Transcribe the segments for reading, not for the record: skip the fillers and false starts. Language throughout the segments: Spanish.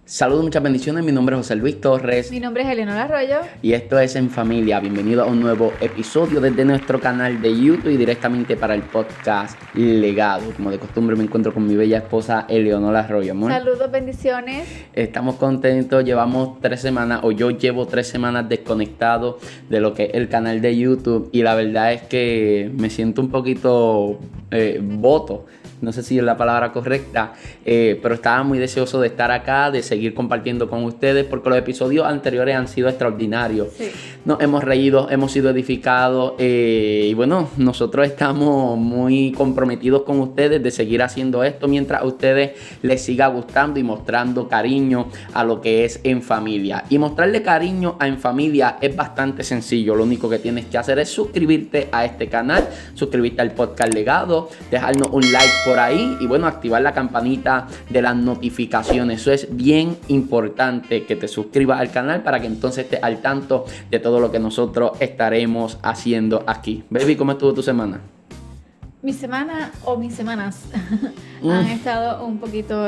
Saludos, muchas bendiciones. Mi nombre es José Luis Torres. Mi nombre es Eleonora Arroyo. Y esto es En Familia. Bienvenido a un nuevo episodio desde nuestro canal de YouTube y directamente para el podcast Legado. Como de costumbre me encuentro con mi bella esposa Eleonora Arroyo, amor. Saludos, bendiciones. Estamos contentos, llevamos 3 semanas, o yo llevo 3 semanas desconectado de lo que es el canal de YouTube. Y la verdad es que me siento un poquito boto. No sé si es la palabra correcta, pero estaba muy deseoso de estar acá, de seguir compartiendo con ustedes, porque los episodios anteriores han sido extraordinarios. Sí. Nos hemos reído, hemos sido edificados y bueno, nosotros estamos muy comprometidos con ustedes de seguir haciendo esto mientras a ustedes les siga gustando y mostrando cariño a lo que es En Familia. Y mostrarle cariño a En Familia es bastante sencillo. Lo único que tienes que hacer es suscribirte a este canal, suscribirte al podcast Legado, dejarnos un like por ahí y bueno, activar la campanita de las notificaciones. Eso es bien importante, que te suscribas al canal para que entonces estés al tanto de todo lo que nosotros estaremos haciendo aquí. Baby, ¿cómo estuvo tu semana? Mi semana o mis semanas han estado un poquito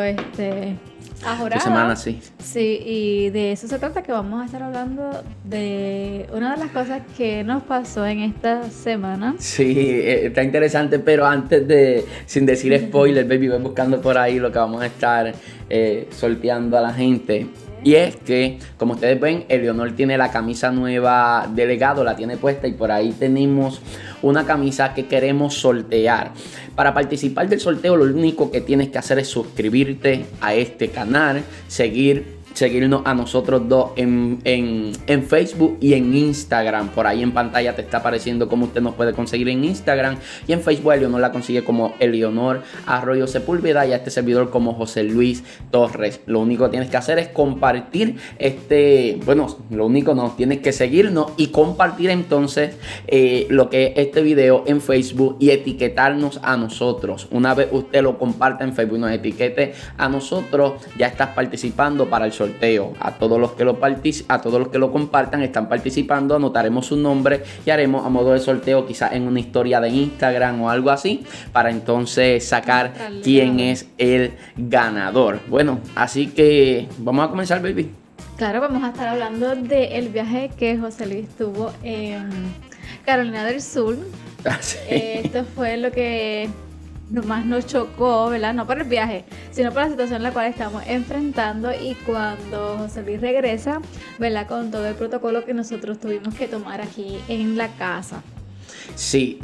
ajoradas. Tu semana, sí. Sí, y de eso se trata, que vamos a estar hablando de una de las cosas que nos pasó en esta semana. Sí, está interesante, pero antes de, sin decir spoiler, baby, voy buscando por ahí lo que vamos a estar sorteando a la gente. Y es que, como ustedes ven, Eleonor tiene la camisa nueva de Legado, la tiene puesta y por ahí tenemos una camisa que queremos sortear. Para participar del sorteo, lo único que tienes que hacer es suscribirte a este canal, seguirnos a nosotros dos en Facebook y en Instagram. Por ahí en pantalla te está apareciendo cómo usted nos puede conseguir en Instagram. Y en Facebook Eleonor la consigue como Eleonor Arroyo Sepúlveda y a este servidor como José Luis Torres. Lo único que tienes que hacer es compartir tienes que seguirnos y compartir entonces lo que es este video en Facebook y etiquetarnos a nosotros. Una vez usted lo comparta en Facebook y nos etiquete a nosotros, ya estás participando para el sorteo. A todos los que lo compartan están participando, anotaremos su nombre y haremos a modo de sorteo quizás en una historia de Instagram o algo así para entonces sacar quién es el ganador. Bueno, así que vamos a comenzar, baby. Claro, vamos a estar hablando del viaje que José Luis tuvo en Carolina del Sur. Sí. Esto fue lo que más nos chocó, ¿verdad? No por el viaje, sino por la situación en la cual estamos enfrentando, y cuando José Luis regresa, ¿verdad? Con todo el protocolo que nosotros tuvimos que tomar aquí en la casa. Sí,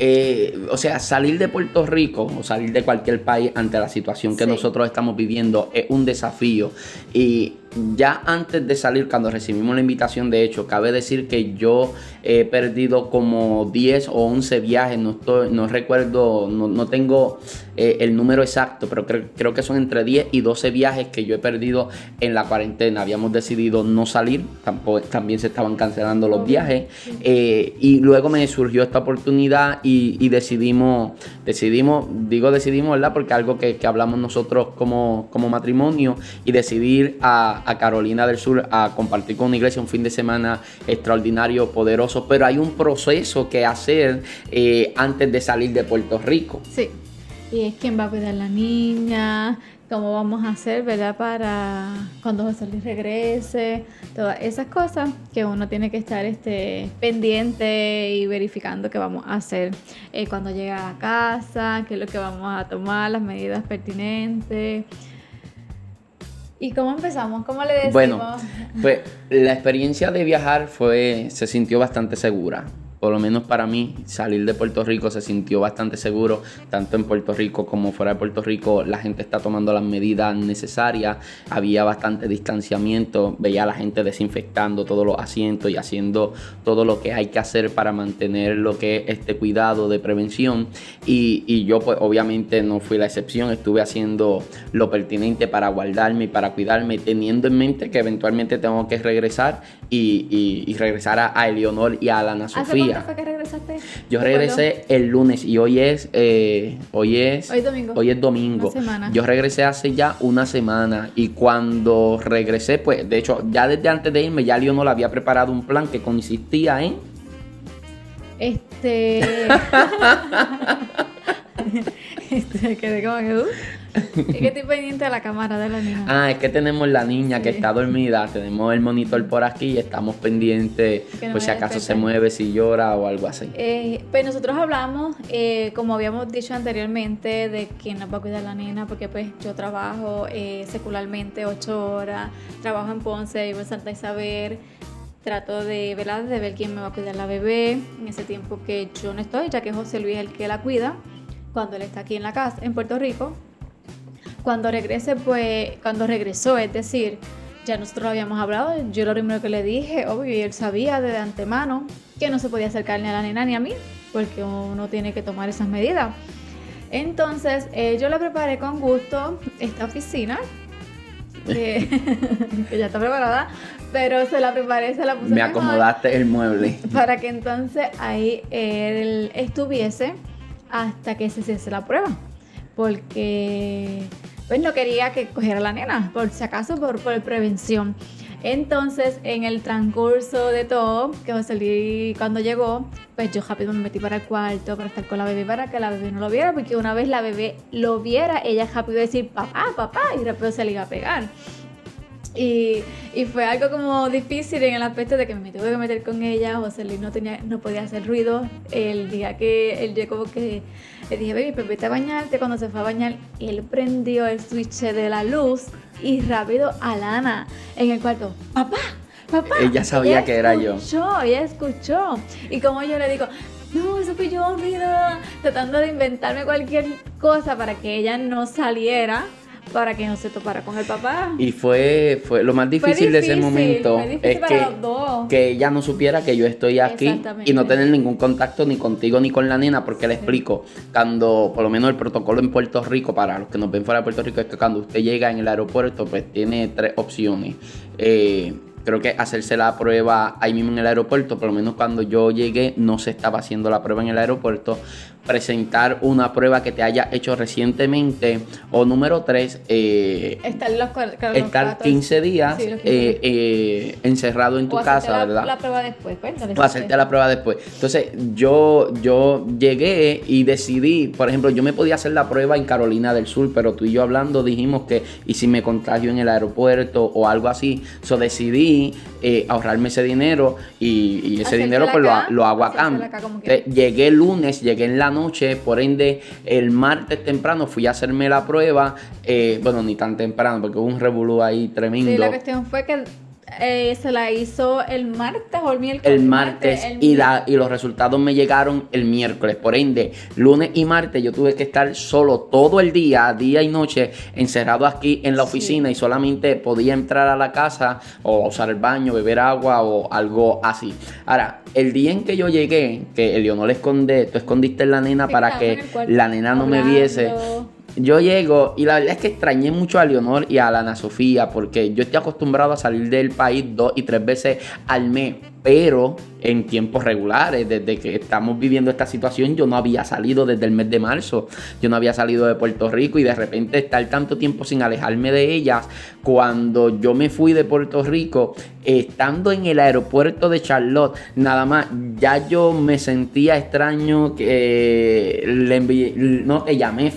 o sea, salir de Puerto Rico o salir de cualquier país ante la situación que nosotros estamos viviendo es un desafío. Y ya antes de salir, cuando recibimos la invitación, de hecho, cabe decir que yo he perdido como 10 o 11 viajes, no recuerdo, no tengo el número exacto, pero creo que son entre 10 y 12 viajes que yo he perdido en la cuarentena. Habíamos decidido no salir, también se estaban cancelando los viajes, y luego me surgió esta oportunidad y decidimos, ¿verdad? Porque algo que hablamos nosotros como matrimonio, y decidir a Carolina del Sur a compartir con una iglesia un fin de semana extraordinario, poderoso, pero hay un proceso que hacer antes de salir de Puerto Rico. Sí, y es quién va a cuidar a la niña, cómo vamos a hacer, ¿verdad? Para cuando José Luis regrese, todas esas cosas que uno tiene que estar pendiente y verificando qué vamos a hacer cuando llegue a la casa, qué es lo que vamos a tomar, las medidas pertinentes. ¿Y cómo empezamos? ¿Cómo le decimos? Bueno, pues la experiencia de viajar se sintió bastante segura. Por lo menos para mí, salir de Puerto Rico se sintió bastante seguro. Tanto en Puerto Rico como fuera de Puerto Rico, la gente está tomando las medidas necesarias. Había bastante distanciamiento. Veía a la gente desinfectando todos los asientos y haciendo todo lo que hay que hacer para mantener lo que es este cuidado de prevención. Y yo, pues, obviamente no fui la excepción. Estuve haciendo lo pertinente para guardarme y para cuidarme, teniendo en mente que eventualmente tengo que regresar y regresar a Eleonor y a Ana Sofía. ¿Cuándo fue que regresaste? Yo regresé el lunes y hoy es domingo. Hoy es domingo. Una semana. Yo regresé hace ya una semana y cuando regresé, pues de hecho ya desde antes de irme ya Leonor había preparado un plan que consistía en quedé como que Es que estoy pendiente de la cámara de la niña. Ah, es que tenemos la niña que Sí. está dormida, tenemos el monitor por aquí y estamos pendientes Que no por si vaya a acaso se despertar. mueve, si llora o algo así. Pues nosotros hablamos, como habíamos dicho anteriormente, de quién nos va a cuidar la nena, porque pues yo trabajo secularmente 8 horas, trabajo en Ponce, vivo en Santa Isabel, trato de, ¿verdad?, de ver quién me va a cuidar la bebé en ese tiempo que yo no estoy, ya que José Luis es el que la cuida cuando él está aquí en la casa, en Puerto Rico. Cuando regrese, pues, cuando regresó, es decir, ya nosotros habíamos hablado, yo lo primero que le dije, obvio, y él sabía de antemano que no se podía acercar ni a la nena ni a mí, porque uno tiene que tomar esas medidas. Entonces, yo le preparé con gusto esta oficina, que, que ya está preparada, pero se la preparé, se la puse Me mejor, acomodaste el mueble. para que entonces ahí él estuviese hasta que se hiciese la prueba, porque pues no quería que cogiera la nena, por si acaso, por prevención. Entonces, en el transcurso de todo, que José Luis cuando llegó, pues yo rápido me metí para el cuarto para estar con la bebé, para que la bebé no lo viera, porque una vez la bebé lo viera, ella rápido iba a decir papá, papá, y rápido se le iba a pegar. Y fue algo como difícil en el aspecto de que me tuve que meter con ella. José Luis no podía hacer ruido. El día que él llegó, que le dije, baby, pues vete a bañarte. Cuando se fue a bañar, él prendió el switch de la luz y rápido Alana en el cuarto, papá, papá. Ella sabía que era yo. Ella escuchó. Y como yo le digo, no, eso fui yo, vida, tratando de inventarme cualquier cosa para que ella no saliera, para que no se topara con el papá. Y fue lo más difícil de ese momento fue difícil es para los dos. que ella no supiera que yo estoy aquí Exactamente. y no tener ningún contacto ni contigo ni con la nena, porque le explico, cuando por lo menos el protocolo en Puerto Rico, para los que nos ven fuera de Puerto Rico, es que cuando usted llega en el aeropuerto, pues tiene 3 opciones. Creo que hacerse la prueba ahí mismo en el aeropuerto, por lo menos cuando yo llegué no se estaba haciendo la prueba en el aeropuerto. Presentar una prueba que te haya hecho recientemente, o número 3, estar 15 días Sí, los 15 días. encerrado en tu O hacerte casa, ¿verdad? la prueba después, cuéntale. O hacerte la prueba después. Entonces, yo llegué y decidí, por ejemplo, yo me podía hacer la prueba en Carolina del Sur, pero tú y yo hablando dijimos que, y si me contagio en el aeropuerto o algo así, decidí ahorrarme ese dinero y ese dinero pues lo hago acá. Llegué el lunes, llegué en la noche, por ende, el martes temprano fui a hacerme la prueba, bueno, ni tan temprano, porque hubo un revolú ahí tremendo. Sí, la cuestión fue que se la hizo el martes o el miércoles. El martes y los resultados me llegaron el miércoles. Por ende, lunes y martes yo tuve que estar solo todo el día y noche, encerrado aquí en la oficina, y solamente podía entrar a la casa o usar el baño, beber agua o algo así. Ahora, el día en que yo llegué, que Eleonor tú escondiste la nena para que la nena no me viese. Yo llego y la verdad es que extrañé mucho a Leonor y a la Ana Sofía, porque yo estoy acostumbrado a salir del país 2 y 3 veces al mes, pero en tiempos regulares. Desde que estamos viviendo esta situación, yo no había salido desde el mes de marzo. Yo no había salido de Puerto Rico, y de repente estar tanto tiempo sin alejarme de ellas. Cuando yo me fui de Puerto Rico, estando en el aeropuerto de Charlotte, nada más, ya yo me sentía extraño. Que te llamé,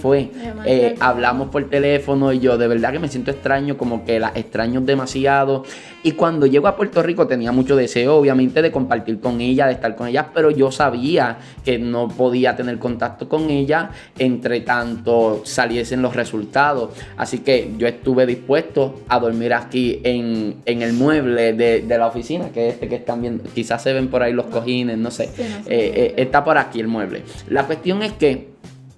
hablamos por teléfono, y yo de verdad que me siento extraño, como que las extraño demasiado. Y cuando llego a Puerto Rico tenía mucho deseo, obviamente, de compartir con ella, de estar con ellas, pero yo sabía que no podía tener contacto con ella entre tanto saliesen los resultados. Así que yo estuve dispuesto a dormir aquí en el mueble de la oficina, que es este que están viendo. Quizás se ven por ahí los cojines, no sé. Sí, está por aquí el mueble. La cuestión es que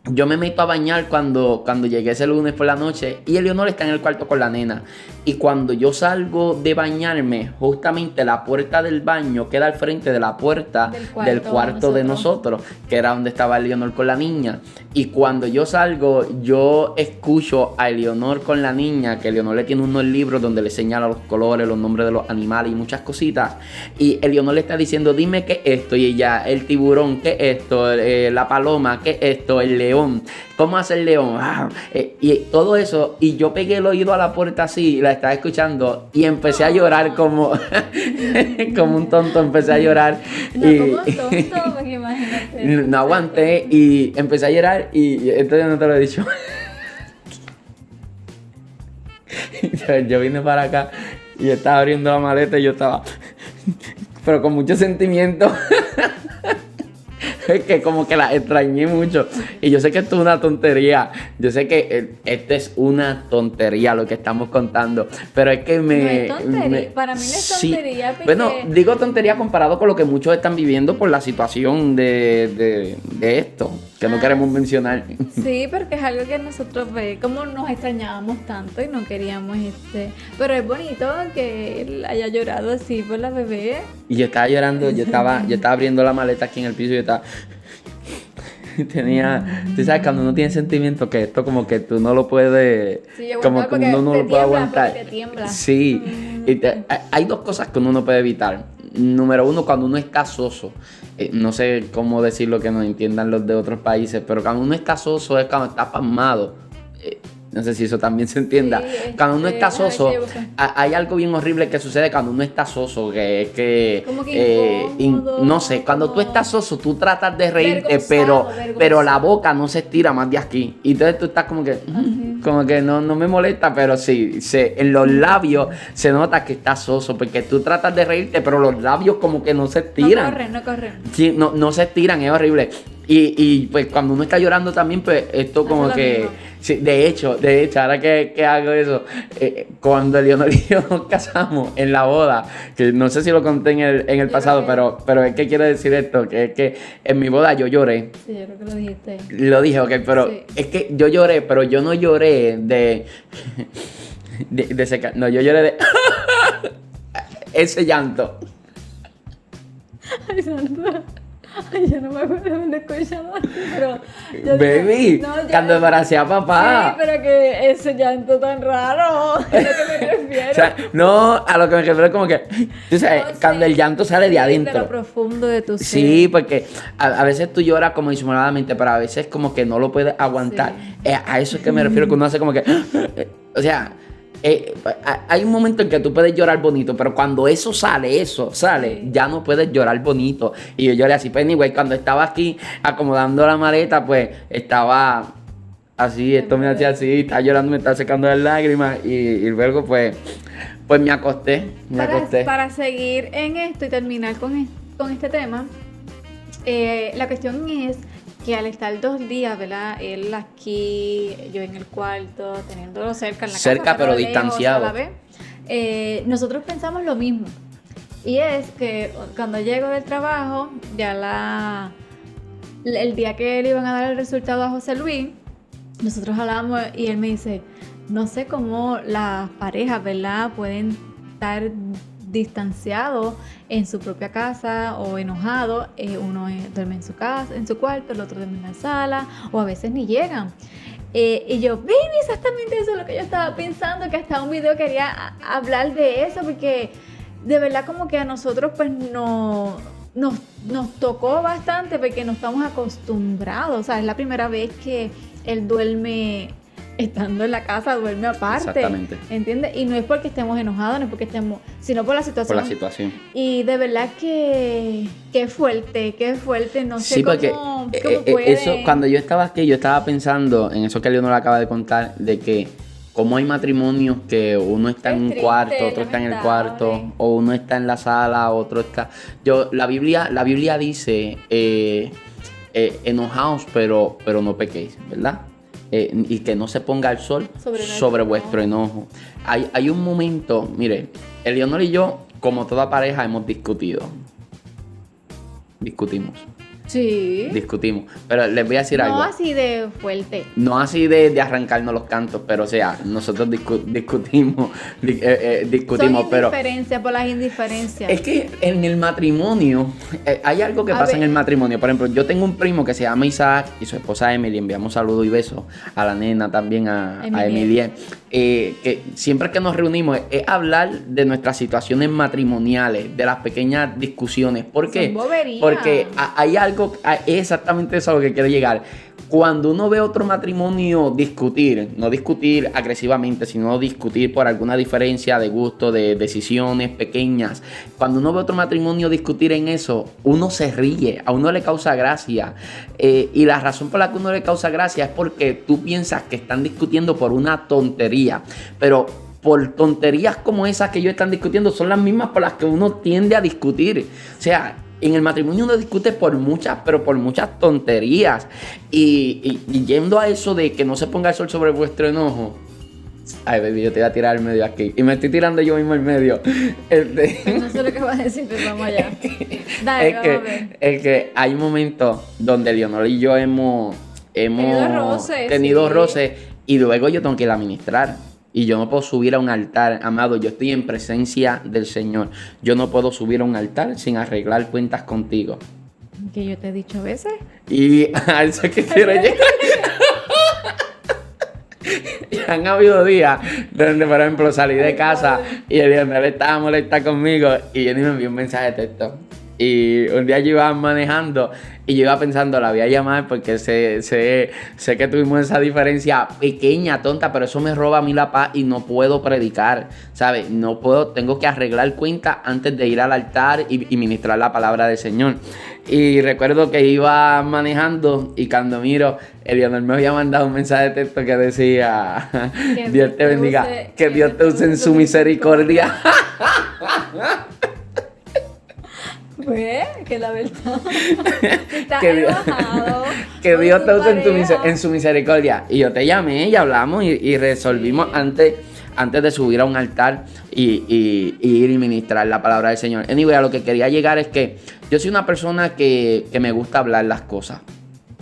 yo me meto a bañar cuando llegué ese lunes por la noche, y Eleonor está en el cuarto con la nena. Y cuando yo salgo de bañarme, justamente la puerta del baño queda al frente de la puerta del cuarto de nosotros, que era donde estaba Eleonor con la niña. Y cuando yo salgo, yo escucho a Eleonor con la niña, que Eleonor le tiene unos libros donde le señala los colores, los nombres de los animales y muchas cositas. Y Eleonor le está diciendo, dime qué es esto. Y ella, el tiburón, ¿qué es esto? La paloma, ¿qué es esto? El león, ¿cómo hace el león? Y todo eso. Y yo pegué el oído a la puerta así, la estaba escuchando, y empecé a llorar como un tonto. Empecé a llorar. Como tonto, porque imagínate. No aguanté y empecé a llorar, y esto yo no te lo he dicho. Yo vine para acá y estaba abriendo la maleta y yo estaba, pero con mucho sentimiento. Es que como que la extrañé mucho. Y yo sé que esto es una tontería. Yo sé que esto es una tontería lo que estamos contando. Pero es que No es tontería. Para mí no es tontería. Sí. Bueno, digo tontería comparado con lo que muchos están viviendo por la situación de esto. Que no queremos mencionar. Sí, porque es algo que nosotros como nos extrañábamos tanto y no queríamos Pero es bonito que él haya llorado así por la bebé. Y yo estaba llorando, yo estaba abriendo la maleta aquí en el piso y yo estaba... Tú sabes, cuando uno tiene sentimiento que esto como que tú no lo puedes... Sí, como que uno no lo puede aguantar. Te tiembla. Sí, hay dos cosas que uno no puede evitar. Número uno, cuando uno está soso. No sé cómo decirlo que nos entiendan los de otros países, pero cuando uno está soso es cuando está pasmado. No sé si eso también se entienda. Sí, cuando uno está soso, hay algo bien horrible que sucede cuando uno está soso, que es que... Como que incómodo, no sé, cuando tú estás soso, tú tratas de reírte, vergonzado. pero la boca no se estira más de aquí. Y entonces tú estás como que... Como que no me molesta, pero sí, en los labios se nota que estás soso, porque tú tratas de reírte, pero los labios como que no se estiran. No corren. Sí, no se estiran, es horrible. Y pues cuando uno está llorando también, pues esto como que... Sí, de hecho, ahora que hago eso, cuando Leonor y yo nos casamos en la boda, que no sé si lo conté en el pasado, pero es que quiero decir esto, que es que en mi boda yo lloré. Sí, yo creo que lo dijiste. Lo dije, ok, pero sí. Es que yo lloré, pero yo no lloré no, yo lloré de ese llanto. Ay, santo. Ay, yo no me acuerdo de haberlo escuchado así, pero... Baby, cuando embaracé a papá. Sí, pero que ese llanto tan raro, es lo que me refiero. O sea, no, a lo que me refiero es como que, tú sabes, cuando el llanto sale de adentro. De lo profundo de tu ser. Sí, porque a veces tú lloras como disimuladamente, pero a veces como que no lo puedes aguantar. Sí. A eso es que me refiero, que uno hace como que, o sea... hay un momento en que tú puedes llorar bonito, pero cuando eso sale, Sí. ya no puedes llorar bonito. Y yo lloré así, pues anyway, cuando estaba aquí acomodando la maleta, pues estaba así, esto me hacía así, estaba llorando, me estaba secando las lágrimas y luego pues me acosté, Para seguir en esto y terminar con este tema, la cuestión es que al estar 2 días, ¿verdad? Él aquí, yo en el cuarto, teniéndolo cerca en la casa. Cerca, pero lejos distanciado. a la vez, nosotros pensamos lo mismo. Y es que cuando llego del trabajo, ya el día que le iban a dar el resultado a José Luis, nosotros hablamos y él me dice, no sé cómo las parejas, ¿verdad? Pueden estar distanciado en su propia casa o enojado, uno duerme en su casa, en su cuarto, el otro duerme en la sala, o a veces ni llegan. Y yo, baby, exactamente eso es lo que yo estaba pensando, que hasta un video quería hablar de eso, porque de verdad como que a nosotros pues nos tocó bastante, porque no estamos acostumbrados, o sea, es la primera vez que él duerme estando en la casa, duerme aparte. Exactamente. ¿Entiendes? Y no es porque estemos enojados, no es porque estemos, sino por la situación. Por la situación. Y de verdad que fuerte, no sé sí, porque cómo puede. eso, cuando yo estaba aquí, yo estaba pensando en eso que Leonor acaba de contar, de que como hay matrimonios que uno está en un cuarto, otro está en el cuarto, o uno está en la sala, otro está... La Biblia dice, enojaos, pero no pequéis, ¿verdad? Y que no se ponga el sol sobre vuestro enojo. Hay un momento, mire, Eleonor y yo, como toda pareja, hemos discutido. Discutimos. Sí. Discutimos. Pero les voy a decir algo. No así de fuerte. No así de arrancarnos los cantos, pero o sea, nosotros discutimos, Son pero... indiferencias por las indiferencias. Es que en el matrimonio, hay algo que pasa en el matrimonio. Por ejemplo, yo tengo un primo que se llama Isaac y su esposa Emily, enviamos saludos y besos a la nena también, a Emilie. Que siempre que nos reunimos es hablar de nuestras situaciones matrimoniales, de las pequeñas discusiones. ¿Por qué? Son boberías. Porque hay algo, es exactamente eso a lo que quiero llegar. Cuando uno ve otro matrimonio discutir, no discutir agresivamente, sino discutir por alguna diferencia de gusto, de decisiones pequeñas. Cuando uno ve otro matrimonio discutir en eso, uno se ríe, a uno le causa gracia. Y la razón por la que uno le causa gracia es porque tú piensas que están discutiendo por una tontería. Pero por tonterías como esas que ellos están discutiendo, son las mismas por las que uno tiende a discutir. O sea, en el matrimonio uno discute por muchas tonterías. Y yendo a eso de que no se ponga el sol sobre vuestro enojo. Ay, baby, yo te voy a tirar al medio aquí. Y me estoy tirando yo mismo al medio. No sé lo que vas a decir, pero vamos allá. Dale, vamos a ver. Es que hay un momento donde Leonor y yo hemos tenido sí. roces. Y luego yo tengo que ir a ministrar. Y yo no puedo subir a un altar, amado. Yo estoy en presencia del Señor. Yo no puedo subir a un altar sin arreglar cuentas contigo. Que yo te he dicho a veces. Y a eso es que quiero llegar. Y han habido días donde, por ejemplo, salí de casa y el Leonel estaba molesta conmigo y Jenny me envió un mensaje de texto. Y un día yo iba manejando y yo iba pensando, la voy a llamar porque sé que tuvimos esa diferencia pequeña, tonta, pero eso me roba a mí la paz y no puedo predicar, ¿sabes? No puedo, tengo que arreglar cuentas antes de ir al altar y ministrar la palabra del Señor. Y recuerdo que iba manejando y cuando miro, Leonel me había mandado un mensaje de texto que decía, Dios te bendiga, que Dios te use en su misericordia. Pues, que la verdad. Estás que Dios, enojado. que Dios te use pareja. en su misericordia. Y yo te llamé y hablamos y resolvimos antes de subir a un altar y ir y ministrar la palabra del Señor. Anyway, a lo que quería llegar es que yo soy una persona que me gusta hablar las cosas.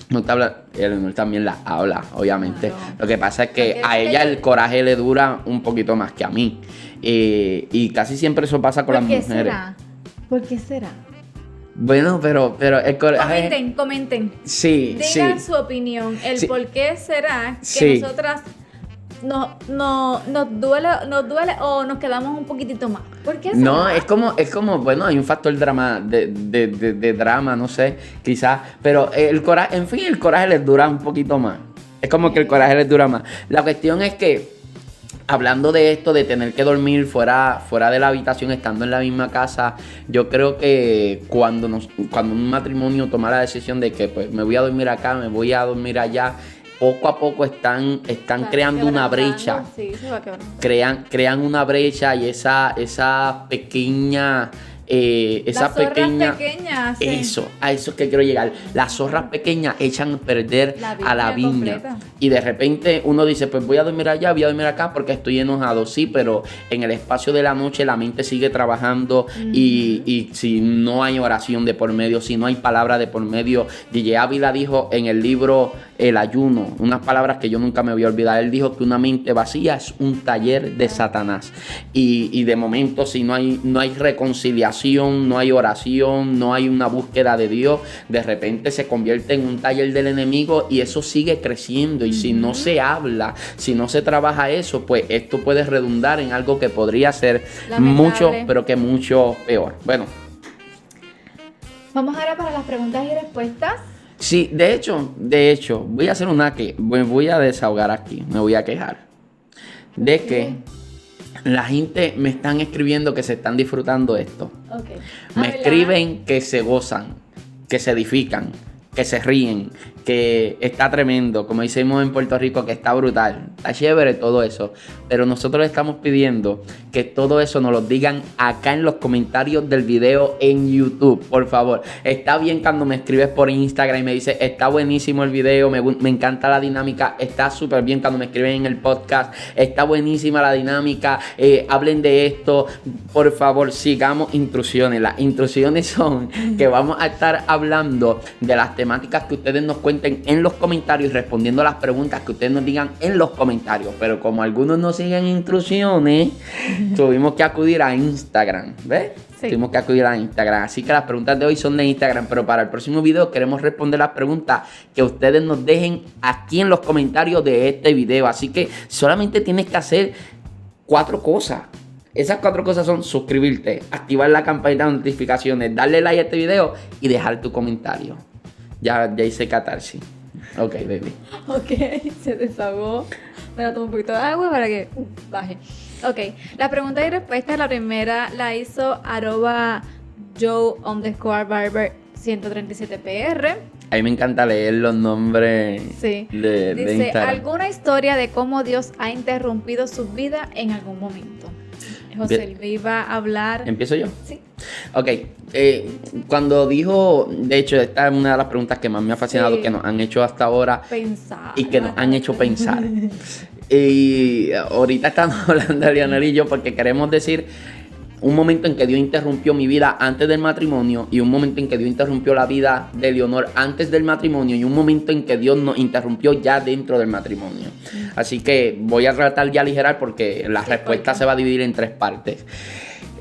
Me gusta hablar, él también las habla, obviamente. Claro. Lo que pasa es que a ella el coraje le dura un poquito más que a mí. Y casi siempre eso pasa con las mujeres. Será? ¿Por qué será? Bueno, pero el coraje... Comenten. Sí, Digan sí. su opinión. El Sí. por qué será que Sí. nosotras nos duele o nos quedamos un poquitito más. ¿Por qué será? No, es como, bueno, hay un factor drama, de drama, no sé, quizás, pero el coraje, en fin, el coraje les dura un poquito más. Es como que el coraje les dura más. La cuestión es que, hablando de esto, de tener que dormir fuera de la habitación, estando en la misma casa, yo creo que cuando un matrimonio toma la decisión de que pues me voy a dormir acá, me voy a dormir allá, poco a poco están creando una brecha. Sí, se va quebrando. Crean una brecha y esa pequeña... esa Las zorras pequeña... pequeñas, sí. A eso es que quiero llegar. Las zorras pequeñas echan a perder a la viña. Completa. Y de repente uno dice, pues voy a dormir allá, voy a dormir acá porque estoy enojado. Sí, pero en el espacio de la noche la mente sigue trabajando y si no hay oración de por medio, si no hay palabra de por medio. DJ Ávila dijo en el libro El Ayuno, unas palabras que yo nunca me voy a olvidar. Él dijo que una mente vacía es un taller de Satanás. Y de momento, si no hay reconciliación, no hay oración, no hay una búsqueda de Dios, de repente se convierte en un taller del enemigo y eso sigue creciendo. Y si no se habla, si no se trabaja eso, pues esto puede redundar en algo que podría ser mucho, pero que mucho peor. Bueno. Vamos ahora para las preguntas y respuestas. Sí, de hecho, voy a hacer me voy a desahogar aquí, me voy a quejar de que la gente me están escribiendo que se están disfrutando esto. Okay. Me escriben que se gozan, que se edifican, que se ríen, que está tremendo, como decimos en Puerto Rico, que está brutal, está chévere todo eso, pero nosotros estamos pidiendo que todo eso nos lo digan acá en los comentarios del video en YouTube, por favor. Está bien cuando me escribes por Instagram y me dices, está buenísimo el video, me encanta la dinámica, está súper bien cuando me escriben en el podcast, está buenísima la dinámica, hablen de esto, por favor, sigamos instrucciones. Las instrucciones son que vamos a estar hablando de las temáticas que ustedes nos cuenten en los comentarios, respondiendo a las preguntas que ustedes nos digan en los comentarios. Pero como algunos no siguen instrucciones, tuvimos que acudir a Instagram, ¿ves? Sí. Tuvimos que acudir a Instagram. Así que las preguntas de hoy son de Instagram, pero para el próximo video queremos responder las preguntas que ustedes nos dejen aquí en los comentarios de este video. Así que solamente tienes que hacer 4 cosas. Esas 4 cosas son suscribirte, activar la campanita de notificaciones, darle like a este video y dejar tu comentario. Ya hice catarsis. Ok, baby. Ok, se desahogó. Me tomo un poquito de agua para que baje. Ok, la pregunta y respuesta, la primera la hizo @Joe_Barber 137PR. A mí me encanta leer los nombres Sí. de Dice, Instagram. ¿alguna historia de cómo Dios ha interrumpido su vida en algún momento? José Luis iba a hablar. ¿Empiezo yo? Sí. Ok, cuando dijo, de hecho, esta es una de las preguntas que más me ha fascinado, Sí. que nos han hecho hasta ahora Pensar. y que nos han hecho pensar. Y ahorita estamos hablando de Leonel y yo porque queremos decir un momento en que Dios interrumpió mi vida antes del matrimonio y un momento en que Dios interrumpió la vida de Leonor antes del matrimonio y un momento en que Dios nos interrumpió ya dentro del matrimonio. Así que voy a tratar de aligerar porque la respuesta se va a dividir en 3 partes.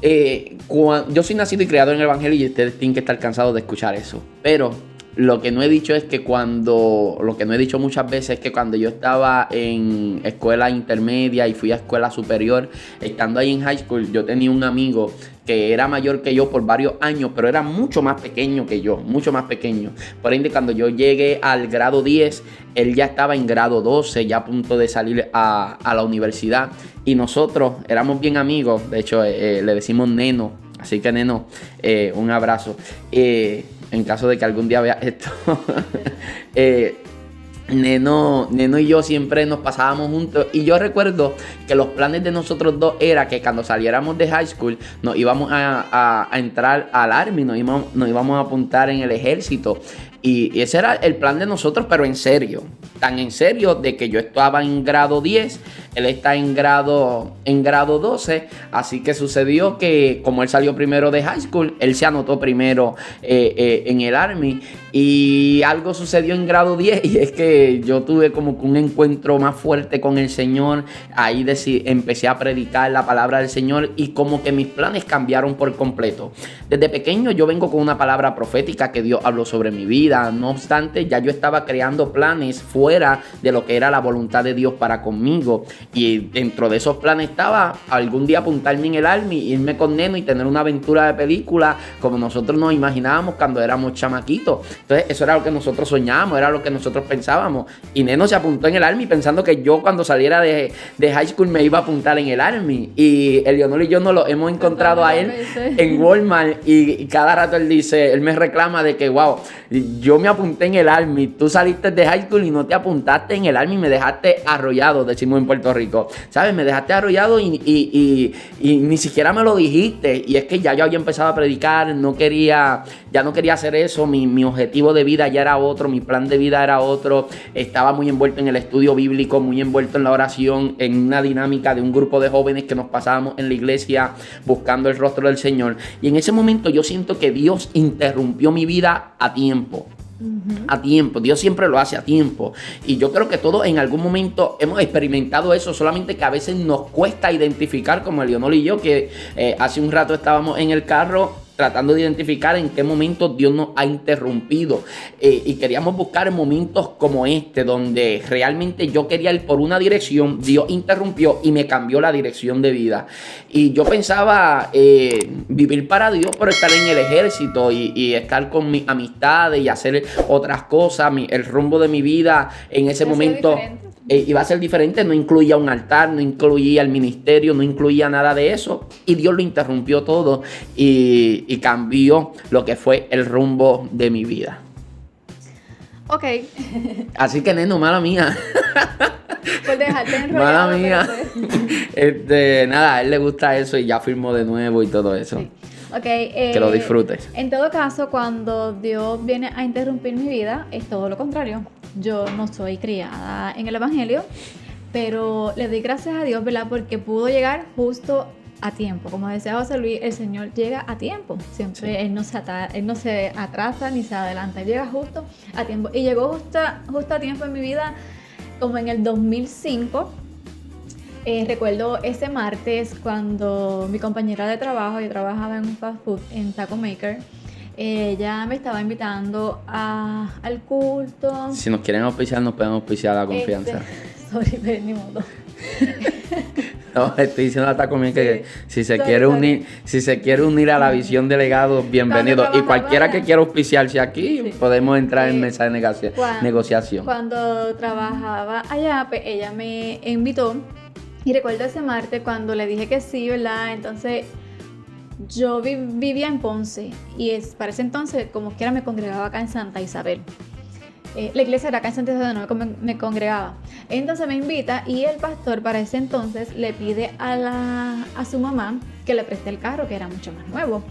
Yo soy nacido y criado en el Evangelio y ustedes tienen que estar cansados de escuchar eso. Pero lo que no he dicho lo que no he dicho muchas veces es que cuando yo estaba en escuela intermedia y fui a escuela superior, estando ahí en high school, yo tenía un amigo que era mayor que yo por varios años, pero era mucho más pequeño que yo, mucho más pequeño. Por ende, cuando yo llegué al grado 10, él ya estaba en grado 12, ya a punto de salir a la universidad. Y nosotros éramos bien amigos, de hecho le decimos Neno, así que Neno, un abrazo. En caso de que algún día vea esto. Neno y yo siempre nos pasábamos juntos y yo recuerdo que los planes de nosotros dos era que cuando saliéramos de high school nos íbamos a entrar al Army, nos íbamos a apuntar en el ejército y ese era el plan de nosotros, pero en serio, tan en serio de que yo estaba en grado 10, él está en grado 12, así que sucedió que como él salió primero de high school, él se anotó primero en el Army y algo sucedió en grado 10 y es que yo tuve como que un encuentro más fuerte con el Señor, ahí empecé a predicar la palabra del Señor y como que mis planes cambiaron por completo. Desde pequeño yo vengo con una palabra profética que Dios habló sobre mi vida, no obstante ya yo estaba creando planes fuera de lo que era la voluntad de Dios para conmigo y dentro de esos planes estaba algún día apuntarme en el Army, irme con Neno y tener una aventura de película como nosotros nos imaginábamos cuando éramos chamaquitos. Entonces eso era lo que nosotros soñábamos, era lo que nosotros pensábamos y Neno se apuntó en el Army pensando que yo cuando saliera de high school me iba a apuntar en el Army y Eleonor y yo nos lo hemos encontrado a él en Walmart y cada rato él me reclama de que wow, yo me apunté en el Army, tú saliste de high school y no te apuntaste en el Army, me dejaste arrollado, decimos en Puerto Rico, ¿sabes? Me dejaste arrollado y ni siquiera me lo dijiste y es que ya yo había empezado a predicar, ya no quería hacer eso, mi objetivo de vida ya era otro, mi plan de vida era otro, estaba muy envuelto en el estudio bíblico, muy envuelto en la oración, en una dinámica de un grupo de jóvenes que nos pasábamos en la iglesia buscando el rostro del Señor y en ese momento yo siento que Dios interrumpió mi vida a tiempo. A tiempo, Dios siempre lo hace a tiempo y yo creo que todos en algún momento hemos experimentado eso, solamente que a veces nos cuesta identificar, como Eleonor y yo que hace un rato estábamos en el carro tratando de identificar en qué momento Dios nos ha interrumpido y queríamos buscar momentos como este donde realmente yo quería ir por una dirección, Dios interrumpió y me cambió la dirección de vida y yo pensaba vivir para Dios pero estar en el ejército y estar con mis amistades y hacer otras cosas, el rumbo de mi vida en ese momento iba a ser diferente, no incluía un altar, no incluía el ministerio, no incluía nada de eso y Dios lo interrumpió todo y cambió lo que fue el rumbo de mi vida. Ok. Así que Neno, mala mía. Pues dejarte enrollado. Mala mía. Nada, a él le gusta eso y ya firmó de nuevo y todo eso. Sí. Okay, que lo disfrutes. En todo caso, cuando Dios viene a interrumpir mi vida, es todo lo contrario. Yo no soy criada en el Evangelio, pero le doy gracias a Dios, ¿verdad? Porque pudo llegar justo a tiempo. Como decía José Luis, el Señor llega a tiempo. Siempre sí. Él no se atrasa ni se adelanta. Él llega justo a tiempo. Y llegó justo a tiempo en mi vida, como en el 2005. Recuerdo ese martes cuando mi compañera de trabajo, yo trabajaba en un fast food en Taco Maker, ella me estaba invitando al culto. Si nos quieren auspiciar, nos pueden auspiciar a la confianza. Sorry, pero ni modo. No, estoy diciendo a Taco Maker que si se quiere unir a la visión de legados, bienvenido. Y cualquiera que quiera auspiciarse aquí, sí, podemos entrar en mesa de negociación. Cuando trabajaba allá, pues ella me invitó. Y recuerdo ese martes cuando le dije que sí, ¿verdad? Entonces, yo vivía en Ponce y para ese entonces, como quiera, me congregaba acá en Santa Isabel. La iglesia era acá en Santa Isabel, no me congregaba. Entonces me invita y el pastor para ese entonces le pide a su mamá que le preste el carro, que era mucho más nuevo.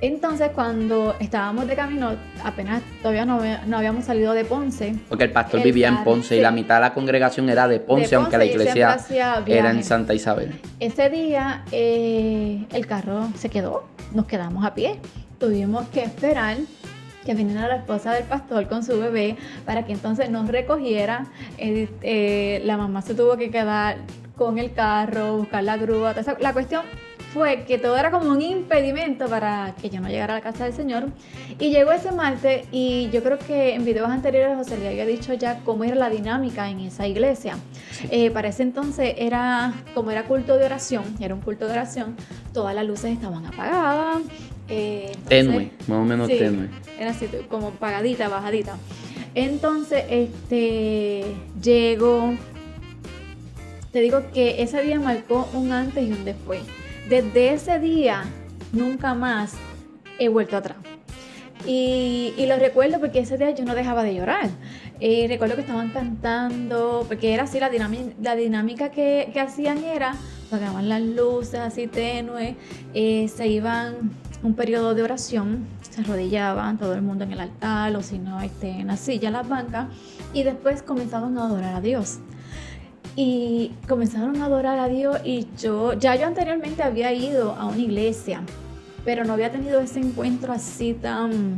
Entonces cuando estábamos de camino, apenas todavía no habíamos salido de Ponce. Porque el pastor vivía en Ponce, sí, y la mitad de la congregación era de Ponce, aunque la iglesia era en Santa Isabel. Ese día el carro se quedó, nos quedamos a pie. Tuvimos que esperar que viniera la esposa del pastor con su bebé para que entonces nos recogiera. La mamá se tuvo que quedar con el carro, buscar la grúa. La cuestión fue que todo era como un impedimento para que yo no llegara a la casa del Señor. Y llegó ese martes y yo creo que en videos anteriores José le había dicho ya cómo era la dinámica en esa iglesia. Para ese entonces como era culto de oración, era un culto de oración, todas las luces estaban apagadas. Tenue, más o menos, sí, tenue. Era así, como apagadita, bajadita. Entonces, llegó. Te digo que ese día marcó un antes y un después. Desde ese día, nunca más he vuelto atrás. Y lo recuerdo porque ese día yo no dejaba de llorar. Recuerdo que estaban cantando, porque era así la dinámica que hacían era, apagaban las luces así tenues, se iban un periodo de oración, se arrodillaban todo el mundo en el altar o si no en la silla, en las bancas, y después comenzaban a adorar a Dios. Y comenzaron a adorar a Dios y yo anteriormente había ido a una iglesia, pero no había tenido ese encuentro así tan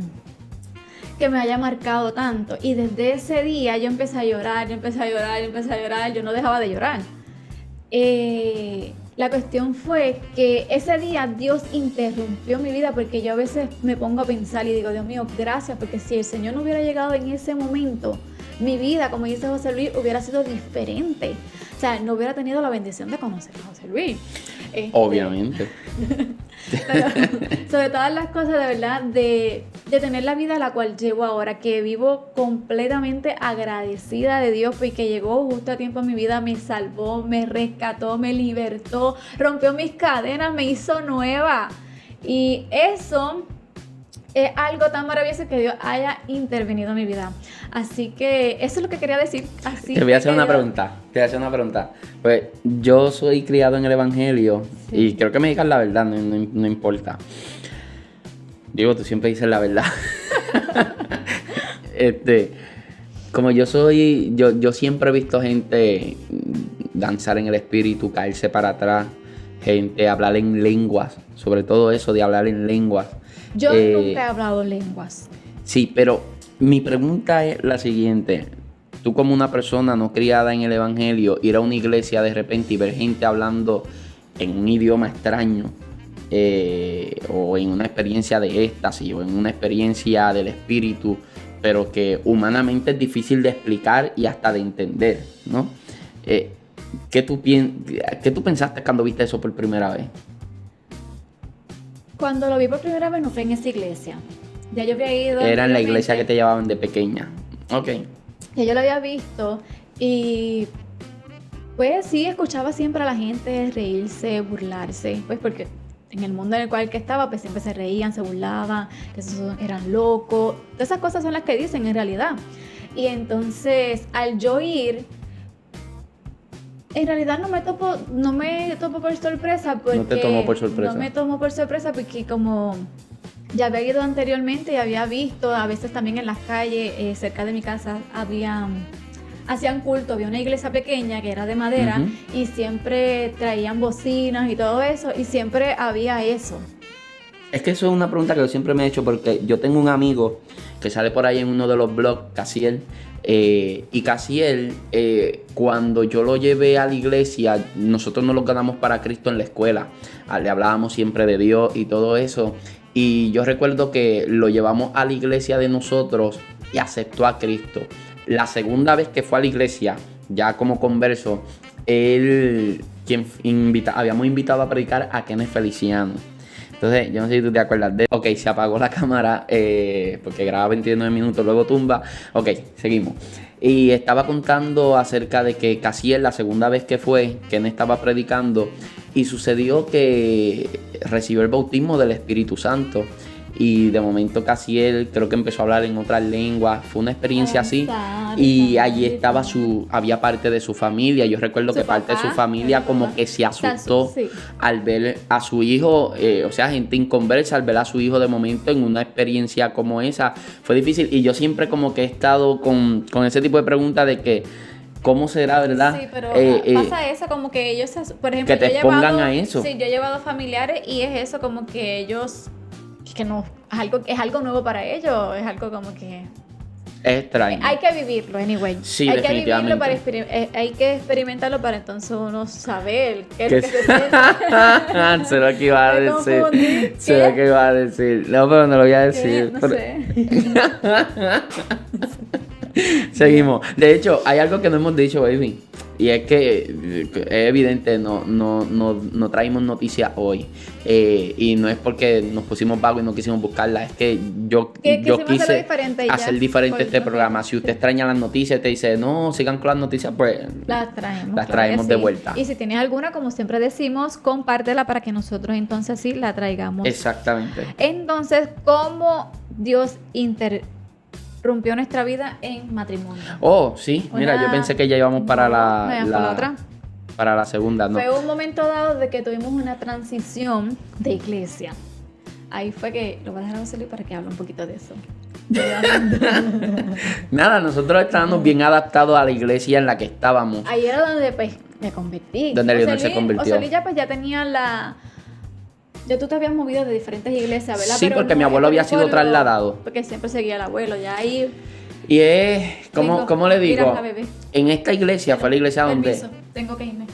que me haya marcado tanto. Y desde ese día yo empecé a llorar, yo no dejaba de llorar. La cuestión fue que ese día Dios interrumpió mi vida porque yo a veces me pongo a pensar y digo, Dios mío, gracias, porque si el Señor no hubiera llegado en ese momento, mi vida, como dice José Luis, hubiera sido diferente. O sea, no hubiera tenido la bendición de conocer a José Luis. Obviamente. Pero sobre todas las cosas, de verdad, de tener la vida la cual llevo ahora, que vivo completamente agradecida de Dios porque llegó justo a tiempo en mi vida, me salvó, me rescató, me libertó, rompió mis cadenas, me hizo nueva. Y eso es algo tan maravilloso que Dios haya intervenido en mi vida. Así que eso es lo que quería decir. Te voy a hacer una pregunta. Pues yo soy criado en el Evangelio, sí, y creo que me digas la verdad, no importa. Digo, tú siempre dices la verdad. Como yo siempre he visto gente danzar en el espíritu, caerse para atrás, gente hablar en lenguas, sobre todo eso de hablar en lenguas. Yo nunca he hablado lenguas. Sí, pero mi pregunta es la siguiente. Tú, como una persona no criada en el Evangelio, ir a una iglesia de repente y ver gente hablando en un idioma extraño, o en una experiencia de éxtasis, o en una experiencia del espíritu, pero que humanamente es difícil de explicar y hasta de entender, ¿no? ¿Qué tú pensaste cuando viste eso por primera vez? Cuando lo vi por primera vez no fue en esa iglesia. Ya yo había ido. Era en la iglesia que te llevaban de pequeña. Ok. Ya yo lo había visto y pues sí, escuchaba siempre a la gente reírse, burlarse, pues porque en el mundo en el cual que estaba, pues siempre se reían, se burlaban, que esos eran locos. Todas esas cosas son las que dicen en realidad. Y entonces, al yo ir, en realidad no me topo por sorpresa porque... No te tomó por sorpresa. No me tomó por sorpresa porque como ya había ido anteriormente y había visto, a veces también en las calles, cerca de mi casa, hacían culto, había una iglesia pequeña que era de madera, uh-huh, y siempre traían bocinas y todo eso, y siempre había eso. Es que eso es una pregunta que yo siempre me he hecho porque yo tengo un amigo que sale por ahí en uno de los blogs, Casiel, y Casiel, cuando yo lo llevé a la iglesia, nosotros nos lo ganamos para Cristo en la escuela, le hablábamos siempre de Dios y todo eso, y yo recuerdo que lo llevamos a la iglesia de nosotros y aceptó a Cristo. La segunda vez que fue a la iglesia, ya como converso, habíamos invitado a predicar a Kenneth Feliciano. Entonces, yo no sé si tú te acuerdas de... Ok, se apagó la cámara porque graba 29 minutos, luego tumba. Ok, seguimos. Y estaba contando acerca de que Casiel, la segunda vez que fue, Kenneth estaba predicando y sucedió que recibió el bautismo del Espíritu Santo. y de momento casi él creo que empezó a hablar en otras lenguas. Fue una experiencia así. Avanzar, Y allí estaba había parte de su familia. Yo recuerdo Su que parte de papá, su familia su como papá. que se asustó Sí. al ver a su hijo, o sea, gente inconversa, al ver a su hijo de momento en una experiencia como esa. Fue difícil y yo siempre como que he estado con ese tipo de preguntas de que, ¿cómo será, verdad? Sí, pero Eh, pasa eso, como que ellos, por ejemplo, que te yo he llevado, expongan a eso. sí, yo he llevado familiares y es eso como que ellos, que no, es algo nuevo para ellos, es algo como que Es extraño. hay que vivirlo, anyway. Sí, hay que vivirlo definitivamente. hay que experimentarlo para entonces uno saber qué es Que lo que se siente. sé lo que iba a Me decir. confundí. Sé lo que iba a decir. No, pero no lo voy a ¿Qué? decir. No Pero- sé. Seguimos. De hecho, hay algo que no hemos dicho, baby. Y es que es evidente, no traímos noticias hoy. Y no es porque nos pusimos vagos y no quisimos buscarla. Es que yo Quisimos hacerlo quise diferente y ya. hacer diferente Pues, este no. programa. Si usted extraña las noticias, te dice, no, sigan con las noticias, pues Las traemos. las claro traemos que de sí. vuelta. Y si tienes alguna, como siempre decimos, compártela para que nosotros entonces sí la traigamos. Exactamente. Entonces, ¿cómo Dios interrumpió nuestra vida en matrimonio? Oh, sí. Mira, Una- yo pensé que ya íbamos para No, la, vaya por la otra. para la segunda, ¿no? Fue un momento dado de que tuvimos una transición de iglesia. Ahí fue que lo voy a dejar a José Luis para que hable un poquito de eso. Nada, nosotros estábamos bien adaptados a la iglesia en la que estábamos. Ahí era donde pues me convertí. Donde José Leonel se Luis- convirtió. José Luis ya pues ya tenía la... Ya tú te habías movido de diferentes iglesias, ¿verdad? Sí, Pero porque mi no abuelo es había sido por lo- trasladado. Porque siempre seguía el abuelo, ya ahí... Y es, Tengo ¿cómo le que ir a digo? la bebé. En esta iglesia fue la iglesia donde... Permiso, tengo que irme.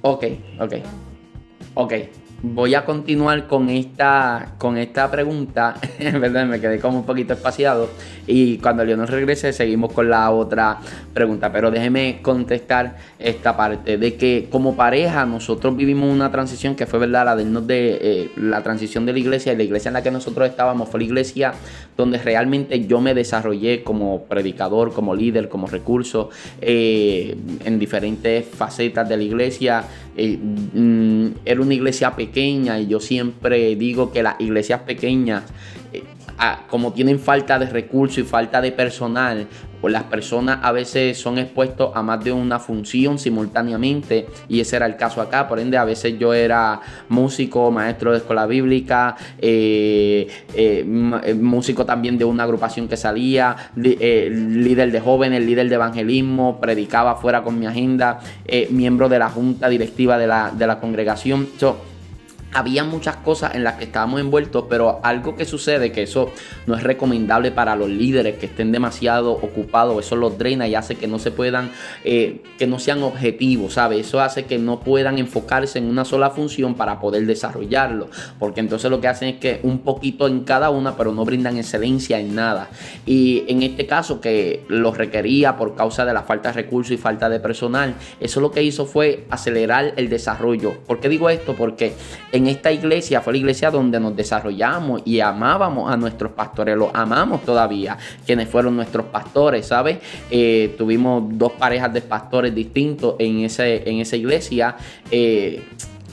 Ok. Voy a continuar con esta pregunta. En verdad me quedé como un poquito espaciado. Y cuando Leonor regrese seguimos con la otra pregunta. Pero déjeme contestar esta parte. De que como pareja nosotros vivimos una transición que fue verdad la de irnos de la transición de la iglesia. Y la iglesia en la que nosotros estábamos fue la iglesia donde realmente yo me desarrollé como predicador, como líder, como recurso. En diferentes facetas de la iglesia. Era una iglesia pequeña y yo siempre digo que las iglesias pequeñas como tienen falta de recursos y falta de personal, pues las personas a veces son expuestos a más de una función simultáneamente y ese era el caso acá. Por ende, a veces yo era músico, maestro de escuela bíblica, músico también de una agrupación que salía, líder de jóvenes, líder de evangelismo, predicaba afuera con mi agenda, miembro de la junta directiva de la congregación. Había muchas cosas en las que estábamos envueltos, pero algo que sucede, que eso no es recomendable para los líderes que estén demasiado ocupados, eso los drena y hace que no se puedan, que no sean objetivos, ¿sabes? Eso hace que no puedan enfocarse en una sola función para poder desarrollarlo, porque entonces lo que hacen es que un poquito en cada una, pero no brindan excelencia en nada. Y en este caso que lo requería por causa de la falta de recursos y falta de personal, eso lo que hizo fue acelerar el desarrollo. ¿Por qué digo esto? Porque en esta iglesia fue la iglesia donde nos desarrollamos y amábamos a nuestros pastores, los amamos todavía, quienes fueron nuestros pastores, ¿sabes? Tuvimos dos parejas de pastores distintos en esa iglesia.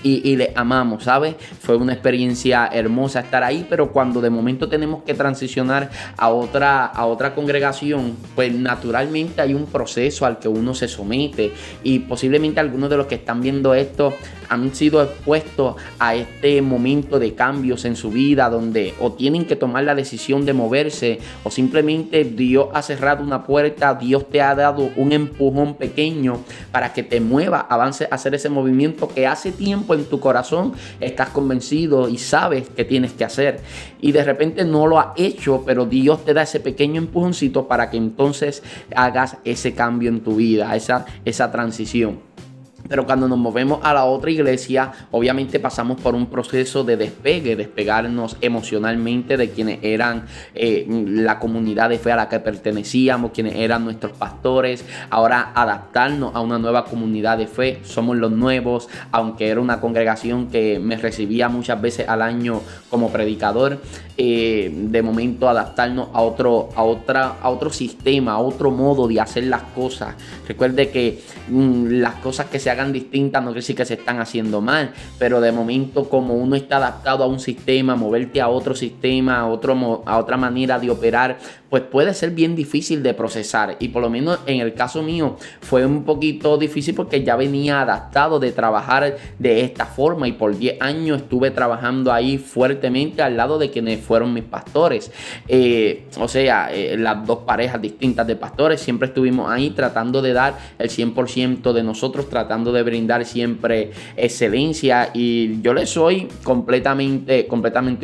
Y le amamos, ¿sabes? Fue una experiencia hermosa estar ahí, pero cuando de momento tenemos que transicionar a otra congregación, pues naturalmente hay un proceso al que uno se somete y posiblemente algunos de los que están viendo esto han sido expuestos a este momento de cambios en su vida donde o tienen que tomar la decisión de moverse o simplemente Dios ha cerrado una puerta, Dios te ha dado un empujón pequeño para que te muevas, avances a hacer ese movimiento que hace tiempo en tu corazón estás convencido y sabes que tienes que hacer y de repente no lo has hecho, pero Dios te da ese pequeño empujoncito para que entonces hagas ese cambio en tu vida, esa transición. Pero cuando nos movemos a la otra iglesia, obviamente pasamos por un proceso de despegarnos emocionalmente de quienes eran la comunidad de fe a la que pertenecíamos, quienes eran nuestros pastores. Ahora adaptarnos a una nueva comunidad de fe, somos los nuevos, aunque era una congregación que me recibía muchas veces al año como predicador. De momento adaptarnos a otro sistema, a otro modo de hacer las cosas. Recuerde que las cosas que se hagan distintas no quiere decir que se están haciendo mal, pero de momento como uno está adaptado a un sistema, moverte a otro sistema, a otra manera de operar, pues puede ser bien difícil de procesar. Y por lo menos en el caso mío fue un poquito difícil porque ya venía adaptado de trabajar de esta forma y por 10 años estuve trabajando ahí fuertemente al lado de quienes fueron mis pastores. Las dos parejas distintas de pastores, siempre estuvimos ahí tratando de dar el 100% de nosotros, tratando de brindar siempre excelencia, y yo les soy completamente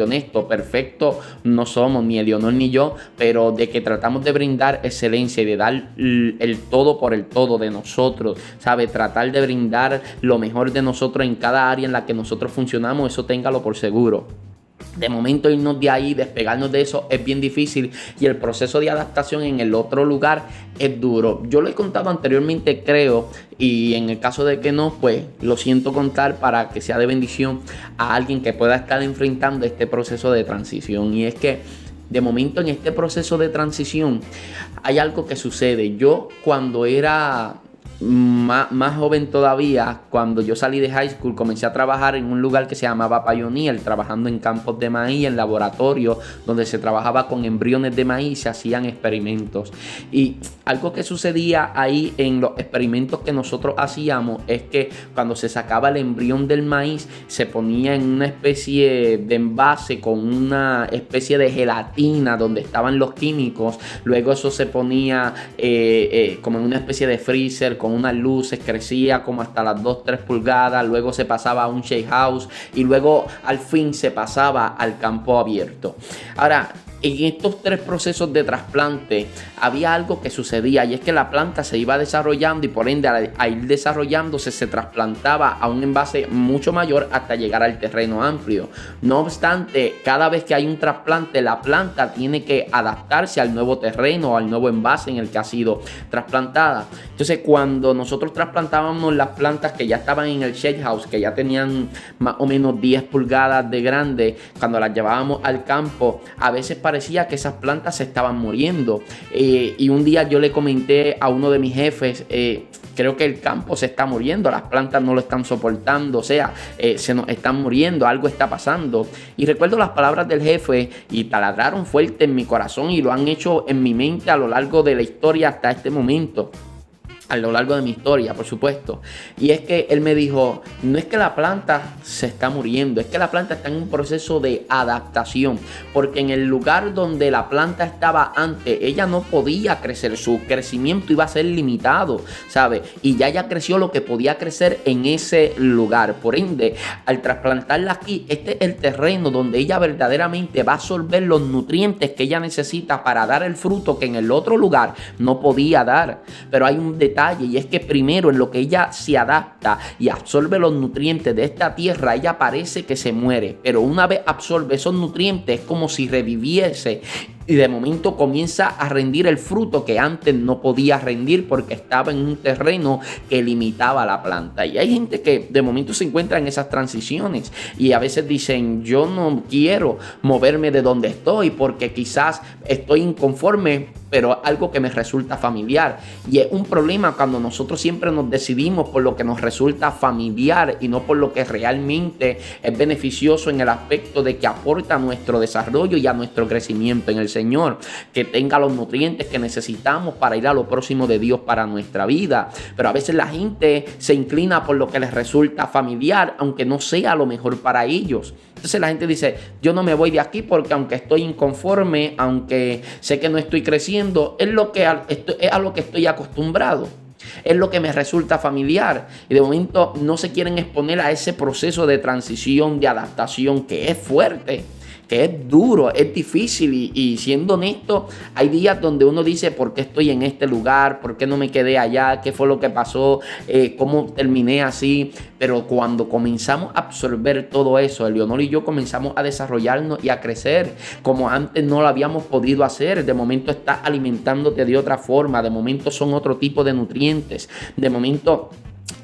honesto. Perfecto no somos ni Elionor ni yo, pero de que tratamos de brindar excelencia y de dar el todo por el todo de nosotros, ¿sabe? Tratar de brindar lo mejor de nosotros en cada área en la que nosotros funcionamos, eso téngalo por seguro. De momento irnos de ahí, despegarnos de eso es bien difícil, y el proceso de adaptación en el otro lugar es duro. Yo lo he contado anteriormente, creo, y en el caso de que no, pues lo siento contar para que sea de bendición a alguien que pueda estar enfrentando este proceso de transición. Y es que de momento en este proceso de transición hay algo que sucede. Yo cuando era más joven todavía, cuando yo salí de high school, comencé a trabajar en un lugar que se llamaba Pioneer, trabajando en campos de maíz, en laboratorios donde se trabajaba con embriones de maíz, se hacían experimentos. Y algo que sucedía ahí en los experimentos que nosotros hacíamos es que cuando se sacaba el embrión del maíz, se ponía en una especie de envase con una especie de gelatina donde estaban los químicos. Luego eso se ponía como en una especie de freezer con unas luces, crecía como hasta las 2-3 pulgadas, luego se pasaba a un shake house y luego al fin se pasaba al campo abierto. Ahora, en estos 3 procesos de trasplante había algo que sucedía, y es que la planta se iba desarrollando y por ende al ir desarrollándose se trasplantaba a un envase mucho mayor hasta llegar al terreno amplio. No obstante, cada vez que hay un trasplante, la planta tiene que adaptarse al nuevo terreno, al nuevo envase en el que ha sido trasplantada. Entonces, cuando nosotros trasplantábamos las plantas que ya estaban en el shake house, que ya tenían más o menos 10 pulgadas de grande, cuando las llevábamos al campo, a veces parecía que esas plantas se estaban muriendo. Y un día yo le comenté a uno de mis jefes, creo que el campo se está muriendo, las plantas no lo están soportando, se nos están muriendo, algo está pasando. Y recuerdo las palabras del jefe y taladraron fuerte en mi corazón y lo han hecho en mi mente a lo largo de la historia hasta este momento. A lo largo de mi historia, por supuesto. Y es que él me dijo, no es que la planta se está muriendo, es que la planta está en un proceso de adaptación, porque en el lugar donde la planta estaba antes, ella no podía crecer, su crecimiento iba a ser limitado, ¿sabe? Y ya ella creció lo que podía crecer en ese lugar. Por ende, al trasplantarla aquí, este es el terreno donde ella verdaderamente va a absorber los nutrientes que ella necesita para dar el fruto que en el otro lugar no podía dar. Pero hay un detalle, y es que primero en lo que ella se adapta y absorbe los nutrientes de esta tierra, ella parece que se muere, pero una vez absorbe esos nutrientes es como si reviviese y de momento comienza a rendir el fruto que antes no podía rendir porque estaba en un terreno que limitaba la planta. Y hay gente que de momento se encuentra en esas transiciones y a veces dicen, yo no quiero moverme de donde estoy porque quizás estoy inconforme, pero algo que me resulta familiar. Y es un problema cuando nosotros siempre nos decidimos por lo que nos resulta familiar y no por lo que realmente es beneficioso en el aspecto de que aporta a nuestro desarrollo y a nuestro crecimiento en el Señor, que tenga los nutrientes que necesitamos para ir a lo próximo de Dios para nuestra vida. Pero a veces la gente se inclina por lo que les resulta familiar, aunque no sea lo mejor para ellos. Entonces la gente dice, yo no me voy de aquí porque aunque estoy inconforme, aunque sé que no estoy creciendo, es a lo que estoy acostumbrado. Es lo que me resulta familiar. Y de momento no se quieren exponer a ese proceso de transición, de adaptación, que es fuerte, que es duro, es difícil y siendo honesto, hay días donde uno dice, ¿por qué estoy en este lugar? ¿Por qué no me quedé allá? ¿Qué fue lo que pasó? ¿Cómo terminé así? Pero cuando comenzamos a absorber todo eso, Elionor y yo comenzamos a desarrollarnos y a crecer como antes no lo habíamos podido hacer. De momento estás alimentándote de otra forma, de momento son otro tipo de nutrientes, de momento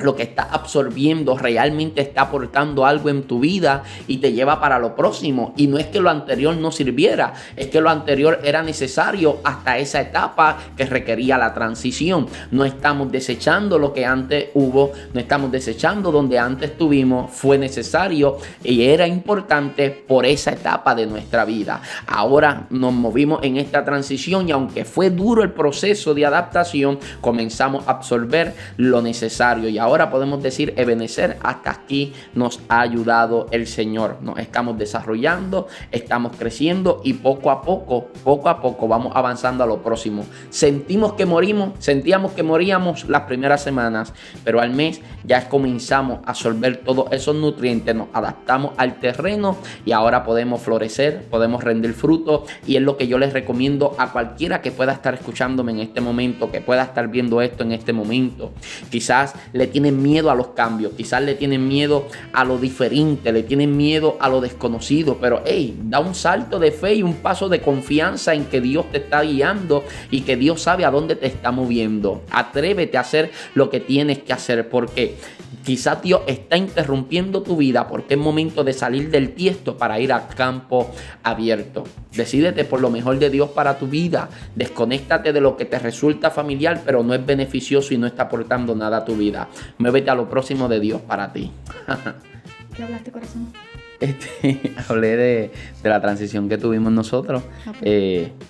lo que estás absorbiendo realmente está aportando algo en tu vida y te lleva para lo próximo. Y no es que lo anterior no sirviera, es que lo anterior era necesario hasta esa etapa que requería la transición. No estamos desechando lo que antes hubo, no estamos desechando donde antes tuvimos, fue necesario y era importante por esa etapa de nuestra vida. Ahora nos movimos en esta transición y aunque fue duro el proceso de adaptación, comenzamos a absorber lo necesario. Y ahora podemos decir, Ebenezer, hasta aquí nos ha ayudado el Señor. Nos estamos desarrollando, estamos creciendo y poco a poco vamos avanzando a lo próximo. Sentíamos que moríamos las primeras semanas, pero al mes ya comenzamos a absorber todos esos nutrientes, nos adaptamos al terreno y ahora podemos florecer, podemos rendir fruto. Y es lo que yo les recomiendo a cualquiera que pueda estar escuchándome en este momento, que pueda estar viendo esto en este momento. Quizás le tienen miedo a los cambios, quizás le tienen miedo a lo diferente, le tienen miedo a lo desconocido, pero da un salto de fe y un paso de confianza en que Dios te está guiando y que Dios sabe a dónde te está moviendo. Atrévete a hacer lo que tienes que hacer, porque quizás Dios está interrumpiendo tu vida porque es momento de salir del tiesto para ir al campo abierto. Decídete por lo mejor de Dios para tu vida. Desconéctate de lo que te resulta familiar, pero no es beneficioso y no está aportando nada a tu vida. Muévete a lo próximo de Dios para ti. ¿Qué hablaste, corazón? Hablé de la transición que tuvimos nosotros.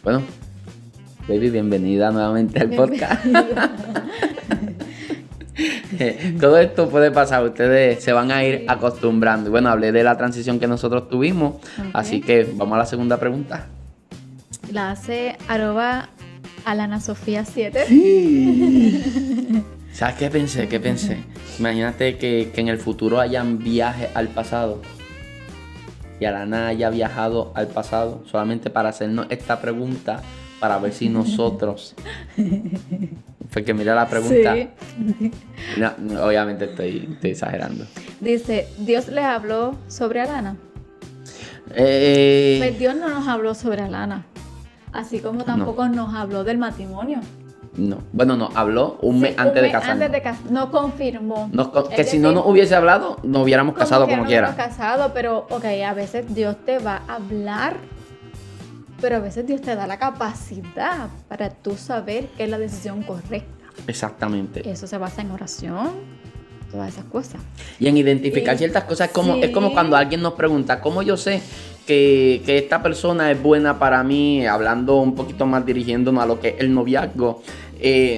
Bueno, baby, bienvenida nuevamente al podcast. Todo esto puede pasar, ustedes se van a ir acostumbrando. Bueno, hablé de la transición que nosotros tuvimos, así que vamos a la segunda pregunta. La hace @AlanaSofía7. ¿Sabes qué pensé? Imagínate que en el futuro hayan viajes al pasado y Alana haya viajado al pasado solamente para hacernos esta pregunta, para ver si nosotros... Porque mira la pregunta. Sí. No, obviamente estoy exagerando. Dice, ¿Dios les habló sobre Alana? Eh, Pues Dios no nos habló sobre Alana. Así como tampoco nos habló del matrimonio. No. Bueno, nos habló un mes antes de casarnos. No confirmó. Que si no nos hubiese hablado, nos hubiéramos casado como quiera. No casado, pero a veces Dios te va a hablar, pero a veces Dios te da la capacidad para tú saber qué es la decisión correcta. Exactamente. Eso se basa en oración, todas esas cosas. Y en identificar ciertas cosas. Es como cuando alguien nos pregunta, ¿cómo yo sé que esta persona es buena para mí? Hablando un poquito más, dirigiéndonos a lo que es el noviazgo.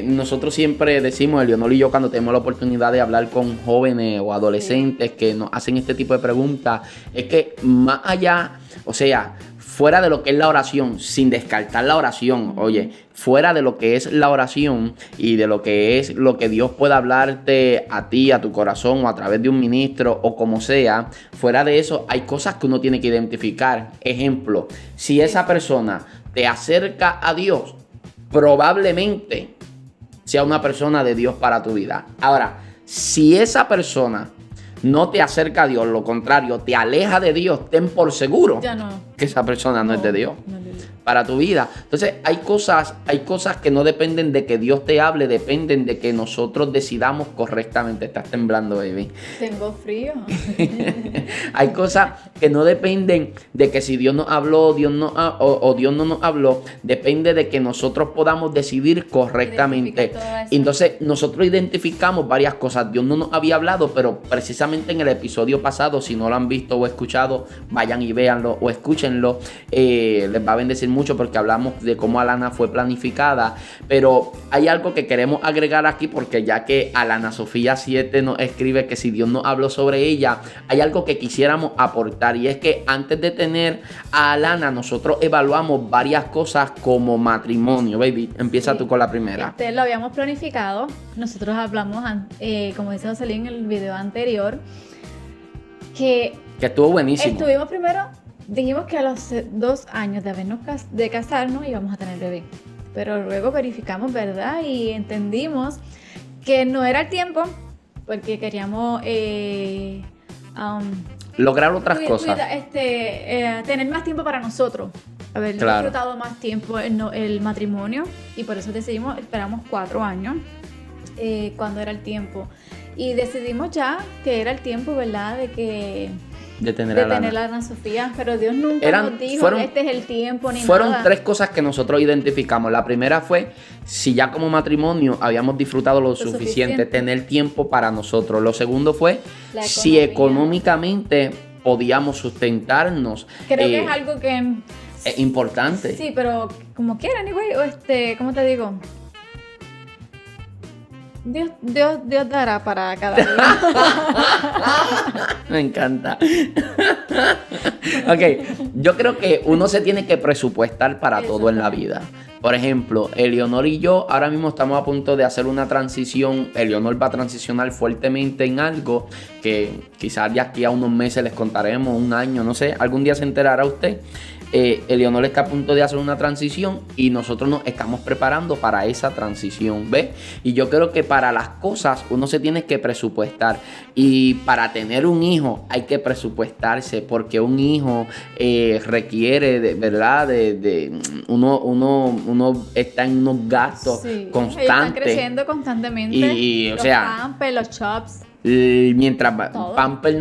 Nosotros siempre decimos, Elionor y yo, cuando tenemos la oportunidad de hablar con jóvenes o adolescentes que nos hacen este tipo de preguntas, es que más allá, o sea, fuera de lo que es la oración, sin descartar la oración, oye, fuera de lo que es la oración y de lo que es lo que Dios pueda hablarte a ti, a tu corazón o a través de un ministro o como sea, fuera de eso hay cosas que uno tiene que identificar. Ejemplo, si esa persona te acerca a Dios, probablemente sea una persona de Dios para tu vida. Ahora, si esa persona no te acerca a Dios, lo contrario, te aleja de Dios, ten por seguro que esa persona no es de Dios para tu vida. Entonces hay cosas que no dependen de que Dios te hable, dependen de que nosotros decidamos correctamente. Estás temblando, baby. Tengo frío. Hay cosas que no dependen de que si Dios nos habló, Dios no nos habló. Depende de que nosotros podamos decidir correctamente. Entonces nosotros identificamos varias cosas. Dios no nos había hablado, pero precisamente en el episodio pasado, si no lo han visto o escuchado, vayan y véanlo o escúchenlo. Les va a bendecir mucho porque hablamos de cómo Alana fue planificada. Pero hay algo que queremos agregar aquí, porque ya que AlanaSofía7 nos escribe que si Dios nos habló sobre ella, hay algo que quisiéramos aportar, y es que antes de tener a Alana, nosotros evaluamos varias cosas como matrimonio. Baby, empieza tú con la primera. Lo habíamos planificado. Nosotros hablamos, como dice José en el video anterior, que estuvo buenísimo. Estuvimos primero, dijimos que a los 2 años de casarnos íbamos a tener bebé. Pero luego verificamos, ¿verdad? Y entendimos que no era el tiempo, porque queríamos lograr otras cosas. Tener más tiempo para nosotros. Haber disfrutado más tiempo el matrimonio. Y por eso esperamos 4 años, cuando era el tiempo. Y decidimos ya que era el tiempo, ¿verdad? De tener de tener a Ana Sofía, pero Dios nunca nos dijo este es el tiempo ni fueron nada. tres cosas que nosotros identificamos. La primera fue si ya como matrimonio habíamos disfrutado lo suficiente, tener tiempo para nosotros. Lo segundo fue si económicamente podíamos sustentarnos. Creo que es algo que es importante. Sí, pero como quieran, anyway, ¿cómo te digo? Dios dará para cada día. Me encanta. Ok, yo creo que uno se tiene que presupuestar para todo en la vida. Por ejemplo, Eleonor y yo ahora mismo estamos a punto de hacer una transición. Eleonor va a transicionar fuertemente en algo que quizás de aquí a unos meses les contaremos, un año, no sé, algún día se enterará usted. Eleonor está a punto de hacer una transición y nosotros nos estamos preparando para esa transición, ¿ves? Y yo creo que para las cosas uno se tiene que presupuestar, y para tener un hijo hay que presupuestarse, porque un hijo requiere, ¿verdad? Uno está en unos gastos constantes. Están creciendo constantemente. Y o sea, Pampers, los chops. Mientras Pampers,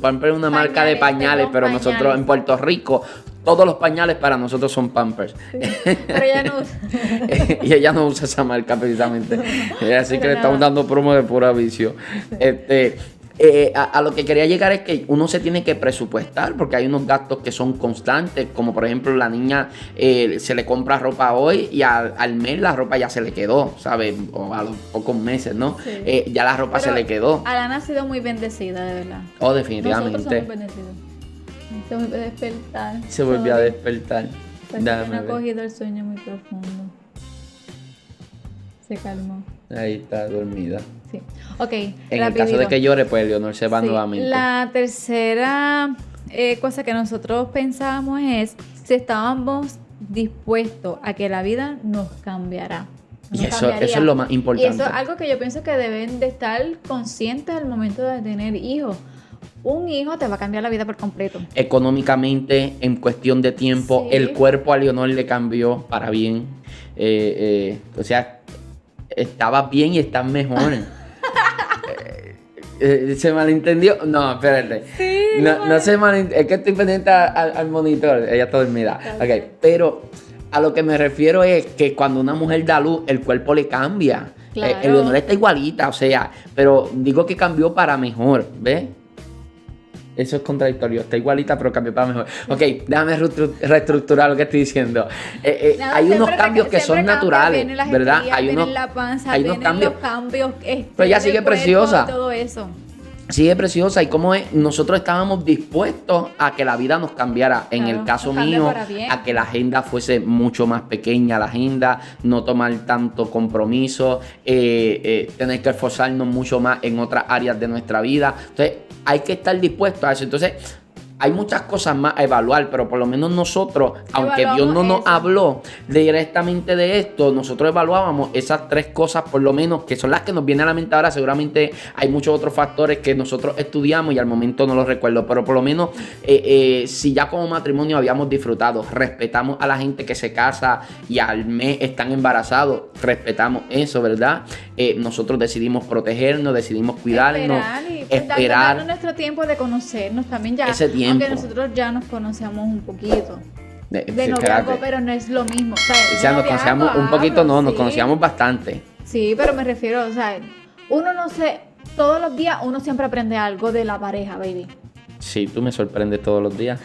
Pampers es una marca de pañales, pero nosotros en Puerto Rico todos los pañales para nosotros son Pampers. Sí, pero ella no usa. Y ella no usa esa marca precisamente. Así que le estamos dando promo de pura vicio. A lo que quería llegar es que uno se tiene que presupuestar, porque hay unos gastos que son constantes, como por ejemplo la niña se le compra ropa hoy y al mes la ropa ya se le quedó, ¿sabes? O a los pocos meses, ¿no? Sí. Ya la ropa se le quedó. Alana ha sido muy bendecida, de verdad. Oh, definitivamente. Nosotros somos bendecidos. Se volvió a despertar. Se volvió a despertar. No ha cogido el sueño muy profundo. Se calmó. Ahí está, dormida. Sí. Ok, en el caso de que llore, pues Eleonor se va nuevamente. La tercera cosa que nosotros pensábamos es si estábamos dispuestos a que la vida nos cambiará. Y eso es lo más importante. Y eso es algo que yo pienso que deben de estar conscientes al momento de tener hijos. Un hijo te va a cambiar la vida por completo. Económicamente, en cuestión de tiempo, el cuerpo a Eleonor le cambió para bien. O sea, estabas bien y estás mejor. ¿Se malentendió? No, espérate. Sí, no se malentendió. Es que estoy pendiente al monitor. Ella está dormida. Ok, pero a lo que me refiero es que cuando una mujer da luz, el cuerpo le cambia. Claro. Eleonor está igualita, o sea, pero digo que cambió para mejor, ¿ves? Eso es contradictorio. Está igualita, pero cambió para mejor. Ok, déjame reestructurar lo que estoy diciendo. Hay unos cambios que son naturales, ¿verdad? Hay unos cambios. Pero ella sigue preciosa. Todo eso. Sigue preciosa. Y como es, nosotros estábamos dispuestos a que la vida nos cambiara. En el caso mío, a que la agenda fuese mucho más pequeña. La agenda, no tomar tanto compromiso, tener que esforzarnos mucho más en otras áreas de nuestra vida. Entonces, hay que estar dispuestos a eso. Entonces, hay muchas cosas más a evaluar, pero por lo menos nosotros, aunque Dios no nos habló directamente de esto, nosotros evaluábamos esas tres cosas, por lo menos, que son las que nos vienen a la mente ahora. Seguramente hay muchos otros factores que nosotros estudiamos y al momento no los recuerdo, pero por lo menos si ya como matrimonio habíamos disfrutado, respetamos a la gente que se casa y al mes están embarazados, respetamos eso, ¿verdad? Nosotros decidimos protegernos, decidimos cuidarnos, esperar darnos nuestro tiempo de conocernos también ya. Ese tiempo. Aunque nosotros ya nos conocemos un poquito. De noviazgo, pero no es lo mismo. O sea, nos conocíamos un poquito, nos conocíamos bastante. Sí, pero me refiero, o sea, uno no sé, todos los días uno siempre aprende algo de la pareja, baby. Sí, tú me sorprendes todos los días.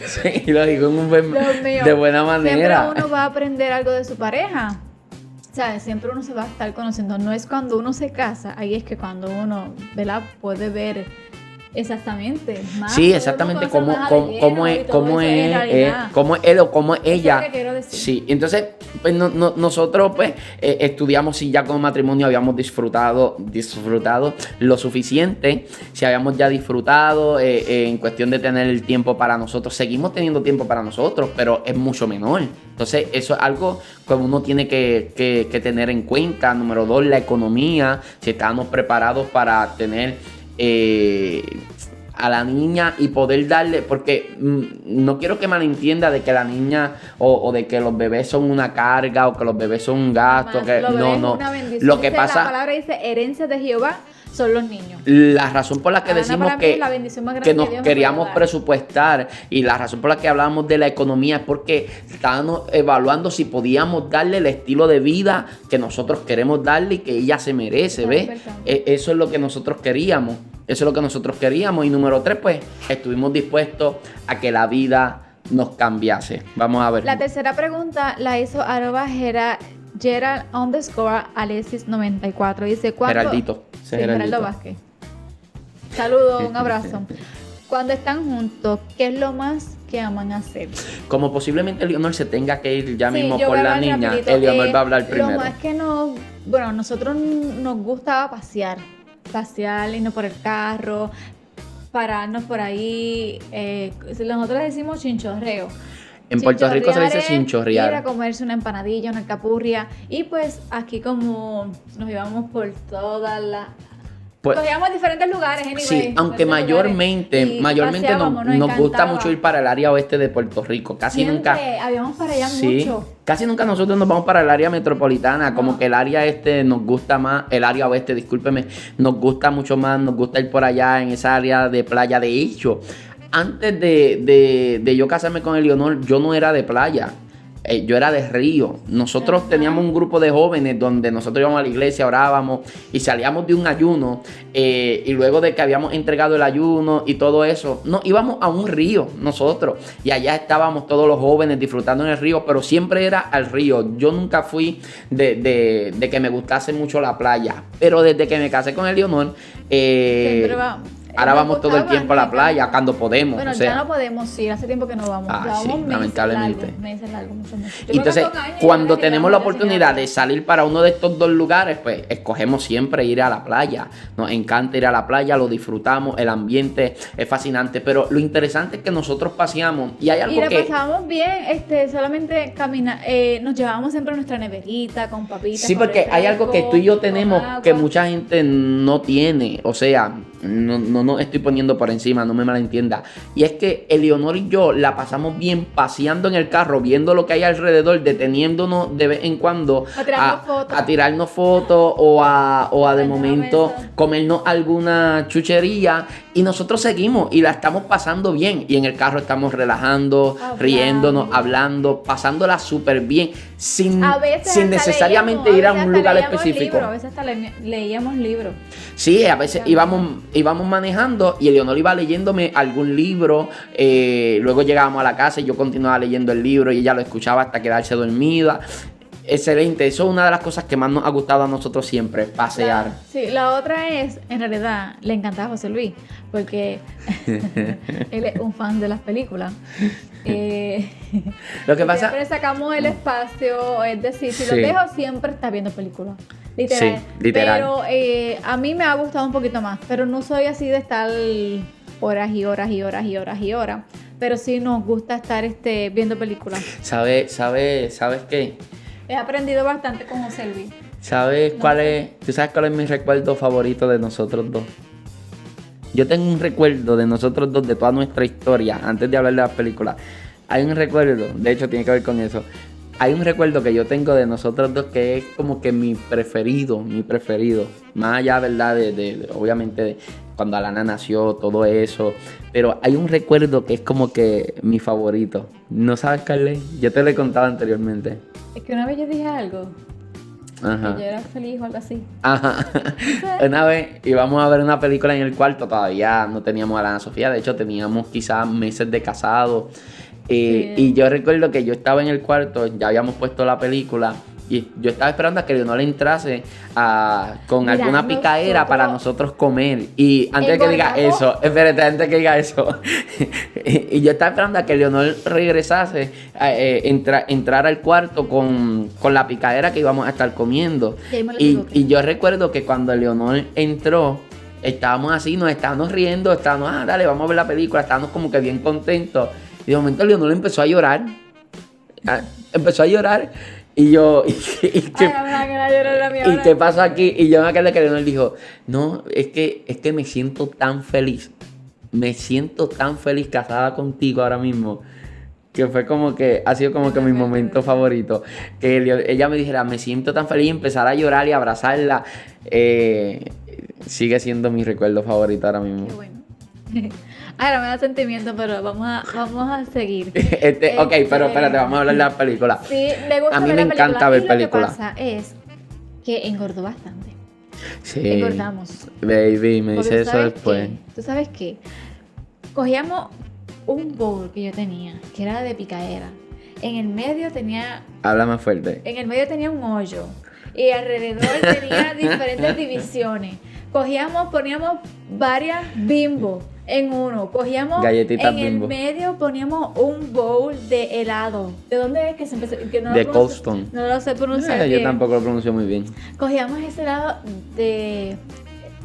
Sí, lo digo de buena manera. Siempre uno va a aprender algo de su pareja. O sea, siempre uno se va a estar conociendo. No es cuando uno se casa, ahí es que cuando uno, ¿verdad? Puede ver exactamente más. Sí, exactamente cómo es él o cómo es ella. Es lo que quiero decir. Sí, entonces pues nosotros pues estudiamos si ya como matrimonio habíamos disfrutado lo suficiente, si habíamos ya disfrutado en cuestión de tener el tiempo para nosotros. Seguimos teniendo tiempo para nosotros, pero es mucho menor. Entonces eso es algo que uno tiene que tener en cuenta. Número 2, la economía, si estábamos preparados para tener a la niña y poder darle, porque no quiero que malentienda de que la niña o de que los bebés son una carga o que los bebés son un gasto, que no. Lo que pasa, la palabra dice herencia de Jehová son los niños. La razón por la que decimos para mí es la bendición más grande que nos que Dios queríamos me puede dar. presupuestar y la razón por la que hablábamos de la economía es porque estábamos evaluando si podíamos darle el estilo de vida que nosotros queremos darle y que ella se merece, ¿ves? Eso es lo que nosotros queríamos. Eso es lo que nosotros queríamos. Y número 3, pues, estuvimos dispuestos a que la vida nos cambiase. Vamos a ver. La tercera pregunta la hizo Gerald_Alexis94. Dice, ¿cuándo? Geraldito. Sí, Geraldo Vázquez. Saludos, un abrazo. Cuando están juntos, ¿qué es lo más que aman hacer? Como posiblemente Leonor se tenga que ir ya mismo yo por voy a la hablar niña, rapidito. Leonor va a hablar primero. Lo más que nosotros nos gustaba pasear, irnos por el carro, pararnos por ahí. Nosotros decimos chinchorreo. En Puerto Rico se dice chinchorrear. Ir a comerse una empanadilla, una alcapurria. Y pues aquí como nos íbamos por todas las... Pues, cogíamos diferentes lugares, anyway. Sí, aunque mayormente nos gusta mucho ir para el área oeste de Puerto Rico. Casi nunca habíamos para allá mucho. Casi nunca nosotros nos vamos para el área metropolitana, como que el área este nos gusta más, el área oeste, discúlpeme, nos gusta mucho más, nos gusta ir por allá en esa área de playa. De hecho, antes de yo casarme con Eleonor, yo no era de playa. Yo era de río. Nosotros teníamos un grupo de jóvenes donde nosotros íbamos a la iglesia, orábamos y salíamos de un ayuno. Y luego de que habíamos entregado el ayuno y todo eso, íbamos a un río nosotros. Y allá estábamos todos los jóvenes disfrutando en el río, pero siempre era al río. Yo nunca fui de que me gustase mucho la playa. Pero desde que me casé con Eleonor, ahora vamos todo el tiempo a la playa cuando podemos. Bueno, ya no podemos ir, hace tiempo que no vamos. Sí, lamentablemente. Meses largos, muchos meses. Entonces, cuando tenemos la oportunidad de salir para uno de estos dos lugares, pues escogemos siempre ir a la playa. Nos encanta ir a la playa, lo disfrutamos, el ambiente es fascinante. Pero lo interesante es que nosotros paseamos y hay algo que... Y la pasábamos bien, solamente nos llevábamos siempre nuestra neverita con papitas. Sí, porque hay algo que tú y yo tenemos que mucha gente no tiene, o sea... No estoy poniendo por encima, no me malentienda. Y es que Eleonor y yo la pasamos bien paseando en el carro, viendo lo que hay alrededor, deteniéndonos de vez en cuando a tirarnos fotos o a de momento comernos alguna chuchería. Y nosotros seguimos y la estamos pasando bien. Y en el carro estamos relajando, riéndonos, hablando, pasándola súper bien, sin necesariamente ir a un lugar específico. A veces hasta leíamos libros. Sí, a veces íbamos manejando y Eleonor iba leyéndome algún libro. Luego llegábamos a la casa y yo continuaba leyendo el libro y ella lo escuchaba hasta quedarse dormida. Excelente, eso es una de las cosas que más nos ha gustado a nosotros siempre, pasear. La otra es, en realidad, le encantaba a José Luis, porque él es un fan de las películas. Lo que pasa... Siempre sacamos el espacio, es decir, si lo dejo, siempre está viendo películas. Literal. Sí, literal. Pero a mí me ha gustado un poquito más, pero no soy así de estar horas y horas y horas y horas y horas. Pero sí nos gusta estar viendo películas. ¿Sabes qué? He aprendido bastante con José Luis. ¿Sabes cuál es? ¿Tú sabes cuál es mi recuerdo favorito de nosotros dos? Yo tengo un recuerdo de nosotros dos, de toda nuestra historia, antes de hablar de las películas. Hay un recuerdo, de hecho tiene que ver con eso. Hay un recuerdo que yo tengo de nosotros dos que es como que mi preferido. Más allá, ¿verdad? Obviamente, de cuando Alana nació, todo eso. Pero hay un recuerdo que es como que mi favorito. ¿No sabes, Carly? Yo te lo he contado anteriormente. Es que una vez yo dije algo. Ajá. Que yo era feliz o algo así. Ajá. Una vez íbamos a ver una película en el cuarto. Todavía no teníamos a Alana Sofía. De hecho, teníamos quizás meses de casado. Y yo recuerdo que yo estaba en el cuarto, ya habíamos puesto la película y yo estaba esperando a que Leonor entrase con alguna picaera para nosotros comer. Y antes de que diga eso, espérate, antes de que diga eso, y yo estaba esperando a que Leonor regresase, entrar al cuarto con la picadera que íbamos a estar comiendo. Y yo recuerdo que cuando Leonor entró, estábamos así, nos estábamos riendo, estábamos, dale, vamos a ver la película, estábamos como que bien contentos. Y de momento Leonor empezó a llorar. Y yo, ¿qué pasó aquí? Y yo me acuerdo que Leonor dijo, no, es que me siento tan feliz me siento tan feliz casada contigo ahora mismo. Que fue como que, ha sido como que mi momento favorito. Que ella me dijera, me siento tan feliz, y empezar a llorar y abrazarla. Sigue siendo mi recuerdo favorito ahora mismo. Qué bueno. Ahora me da sentimiento, pero vamos a seguir. Ok, pero espérate, vamos a hablar de la película. Sí, me gusta A mí ver me la encanta película. ver Y películas. Lo que pasa es que engordó bastante. Sí. Engordamos. Baby, me Porque dice eso después. ¿Tú sabes qué? Cogíamos un bowl que yo tenía, que era de picaera. En el medio tenía Habla más fuerte. un hoyo. Y alrededor tenía diferentes divisiones. Poníamos varias Bimbo en uno. Cogíamos Galletitas en Bimbo. el medio, poníamos un bowl de helado. ¿De dónde es que se empezó? Que no De lo pronuncio- Cold Stone. No lo sé pronunciar Yo bien. tampoco lo pronuncio muy bien. Cogíamos ese helado de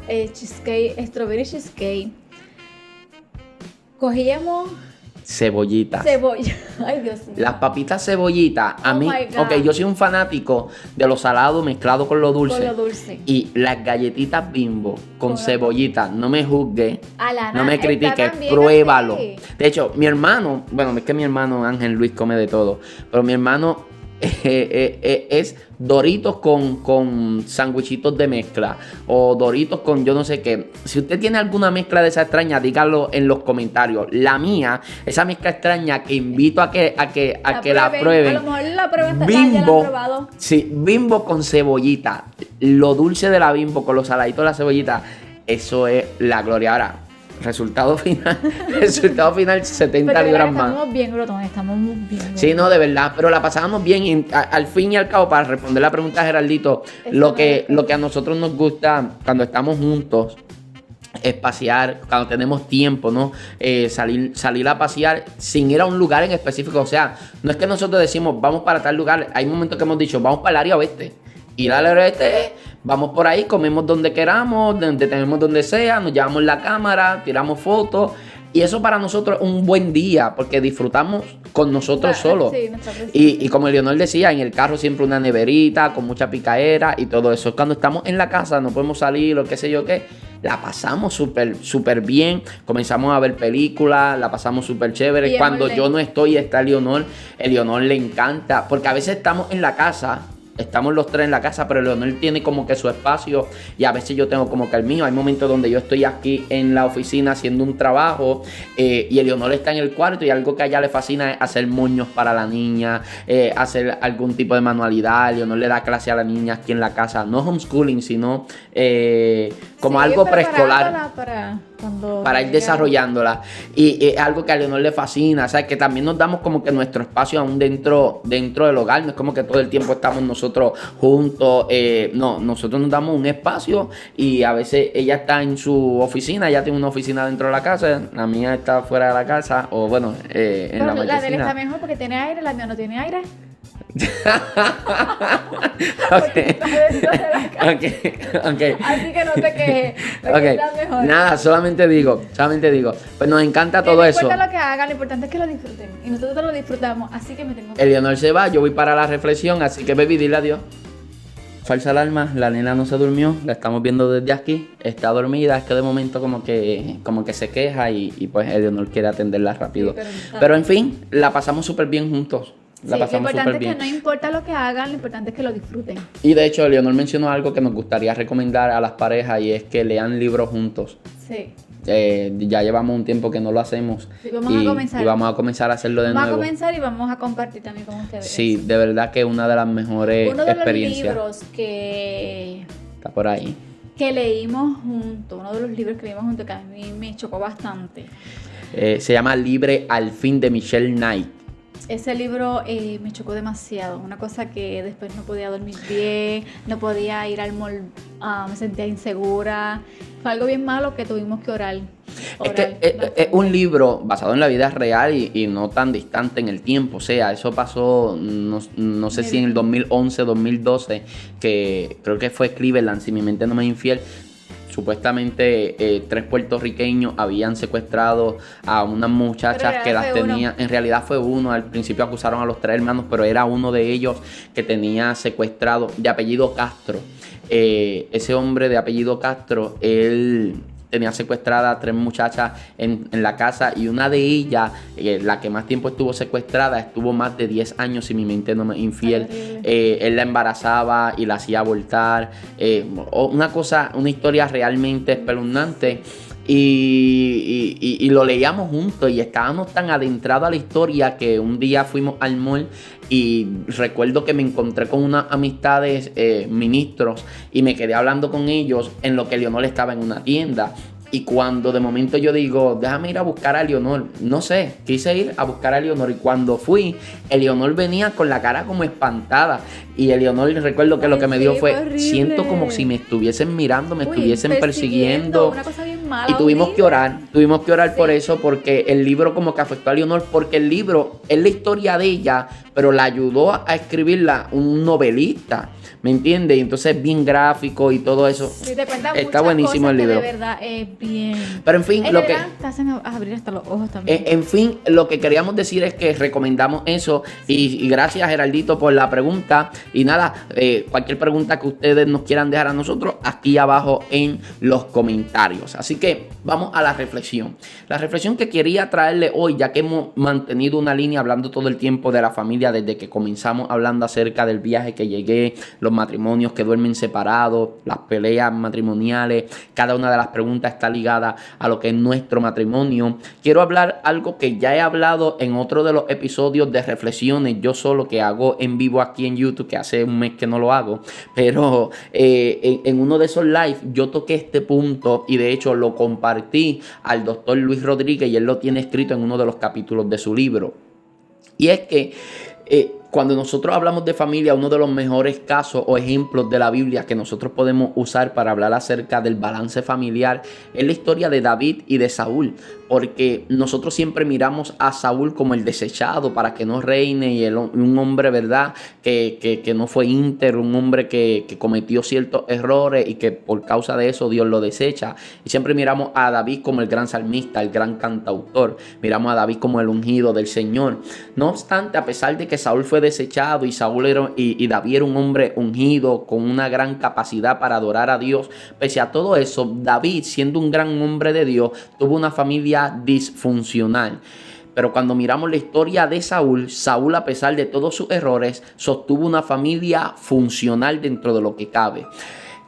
cheesecake, strawberry cheesecake. Cogíamos Cebollitas. cebolla. Ay, Dios mío. Las papitas cebollitas, a Oh mí, my God. ok, yo soy un fanático de lo salado mezclado con lo dulce. Con lo dulce. Y las galletitas Bimbo con Con- cebollita, no me juzgue, Alana, no me está critique, también pruébalo. así. De hecho, mi hermano, bueno, es que mi hermano Ángel Luis come de todo, pero mi hermano es Doritos con sandwichitos de mezcla o Doritos con yo no sé qué. Si usted tiene alguna mezcla de esa extraña, dígalo en los comentarios. La mía, esa mezcla extraña que invito a que la prueben. A lo mejor la prueben, ya la Bimbo, han probado. sí, Bimbo con cebollita. Lo dulce de la Bimbo con los saladitos de la cebollita. Eso es la gloria. Ahora, resultado final 70 Pero libras ahora más. estamos bien glotones, estamos muy bien. Sí, no, de verdad, pero la pasábamos bien y al fin y al cabo, para responder la pregunta de Geraldito, Eso lo que me a nosotros nos gusta cuando estamos juntos es pasear, cuando tenemos tiempo, ¿no? Salir a pasear sin ir a un lugar en específico. O sea, no es que nosotros decimos vamos para tal lugar, hay momentos que hemos dicho vamos para el área oeste. Ir al área oeste, vamos por ahí, comemos donde queramos, detenemos donde sea, nos llevamos la cámara, tiramos fotos. Y eso para nosotros es un buen día, porque disfrutamos con nosotros solos. Sí, nuestra presencia. Y como Leonor decía, en el carro siempre una neverita con mucha picaera y todo eso. Cuando estamos en la casa, no podemos salir o qué sé yo qué, la pasamos súper bien. Comenzamos a ver películas, la pasamos súper chévere. Y Cuando hemos yo no estoy y está Leonor, a Leonor le encanta. Porque a veces estamos en la casa. Estamos los tres en la casa, pero Leonor tiene como que su espacio y a veces yo tengo como que el mío. Hay momentos donde yo estoy aquí en la oficina haciendo un trabajo y Leonor está en el cuarto y algo que a ella le fascina es hacer moños para la niña, hacer algún tipo de manualidad. Leonor le da clase a la niña aquí en la casa, no homeschooling, sino como Sí, algo preescolar. Para ir llegue. desarrollándola. Y es algo que a Leonor le fascina. O sea, que también nos damos como que nuestro espacio aún dentro del hogar. No es como que todo el tiempo estamos nosotros juntos. No, nosotros nos damos un espacio y a veces ella está en su oficina. Ella tiene una oficina dentro de la casa. La mía está fuera de la casa. O bueno, en Pero la la de él está marquesina. mejor porque tiene aire, la mía no tiene aire. Ok. Está dentro de la casa. Ok. Así que no te quejes. Porque Ok. está mejor. Nada, solamente digo. Pues nos encanta todo no eso. importa lo que hagan, lo importante es que lo disfruten. Y nosotros lo disfrutamos, así que me tengo que... Eleonor se va, yo voy para la reflexión, así que baby, dile adiós. Falsa alarma, la nena no se durmió, la estamos viendo desde aquí, está dormida, es que de momento como que se queja y pues Eleonor quiere atenderla rápido. Sí, pero- pero en fin, la pasamos súper bien juntos. La Sí, lo pasamos importante súper es bien. que no importa lo que hagan, lo importante es que lo disfruten. Y de hecho, Eleonor mencionó algo que nos gustaría recomendar a las parejas y es que lean libros juntos. Sí. Ya llevamos un tiempo que no lo hacemos. Sí, vamos a comenzar. Y vamos a comenzar a hacerlo de Vamos a nuevo. comenzar y vamos a compartir también con ustedes. Sí, de verdad que es una de las mejores Uno de los experiencias. libros que Está por ahí. leímos juntos, uno de los libros que leímos juntos que a mí me chocó bastante. Se llama Libre al fin de Michelle Knight. Ese libro me chocó demasiado, una cosa que después no podía dormir bien, no podía ir al mall, me sentía insegura, fue algo bien malo que tuvimos que orar. Es que es un libro basado en la vida real y no tan distante en el tiempo. O sea, eso pasó, no sé si en el 2011, 2012, que creo que fue Cleveland, si mi mente no me es infiel. Supuestamente 3 puertorriqueños habían secuestrado a unas muchachas Pero que las fue uno. tenían. En realidad fue uno. Al principio acusaron a los 3 hermanos, pero era uno de ellos que tenía secuestrado, de apellido Castro. Ese hombre de apellido Castro, él tenía secuestradas 3 muchachas en la casa, y una de ellas, la que más tiempo estuvo secuestrada, estuvo más de 10 años, si mi mente no me es infiel. Él la embarazaba y la hacía abortar. Una historia realmente espeluznante. Y lo leíamos juntos y estábamos tan adentrados a la historia que un día fuimos al mall y recuerdo que me encontré con unas amistades ministros y me quedé hablando con ellos en lo que Leonor estaba en una tienda. Y cuando de momento yo digo, déjame ir a buscar a Leonor, no sé, quise ir a buscar a Leonor, y cuando fui, Leonor venía con la cara como espantada. Y Leonor, recuerdo que lo que me dio fue, horrible. Siento como si me estuviesen mirando, me estuviesen persiguiendo. Una cosa bien mala, Y tuvimos que orar Sí. por eso, porque el libro como que afectó a Leonor, porque el libro es la historia de ella, pero la ayudó a escribirla un novelista, ¿me entiendes? Y entonces es bien gráfico y todo eso. Sí, te cuenta Está muchas buenísimo cosas el libro. Que de verdad es bien. Pero en fin, Es lo de que... verdad, te hacen abrir hasta los ojos también. En fin, lo que queríamos decir es que recomendamos eso, y gracias, Geraldito, por la pregunta. Y nada, cualquier pregunta que ustedes nos quieran dejar a nosotros, aquí abajo en los comentarios. Así que vamos a la reflexión. La reflexión que quería traerle hoy, ya que hemos mantenido una línea hablando todo el tiempo de la familia desde que comenzamos hablando acerca del viaje que llegué, los matrimonios que duermen separados, las peleas matrimoniales, cada una de las preguntas está ligada a lo que es nuestro matrimonio. Quiero hablar algo que ya he hablado en otro de los episodios de reflexiones, yo solo, que hago en vivo aquí en YouTube, que hace un mes que no lo hago, pero en uno de esos live yo toqué este punto y de hecho lo compartí al doctor Luis Rodríguez y él lo tiene escrito en uno de los capítulos de su libro. Y es que cuando nosotros hablamos de familia, uno de los mejores casos o ejemplos de la Biblia que nosotros podemos usar para hablar acerca del balance familiar es la historia de David y de Saúl, porque nosotros siempre miramos a Saúl como el desechado para que no reine, y un hombre, ¿verdad?, que no fue íntegro, un hombre que cometió ciertos errores y que por causa de eso Dios lo desecha. Y siempre miramos a David como el gran salmista, el gran cantautor, miramos a David como el ungido del Señor. No obstante, a pesar de que Saúl fue desechado y David era un hombre ungido con una gran capacidad para adorar a Dios, pese a todo eso, David, siendo un gran hombre de Dios, tuvo una familia disfuncional. Pero cuando miramos la historia de Saúl, a pesar de todos sus errores, sostuvo una familia funcional dentro de lo que cabe.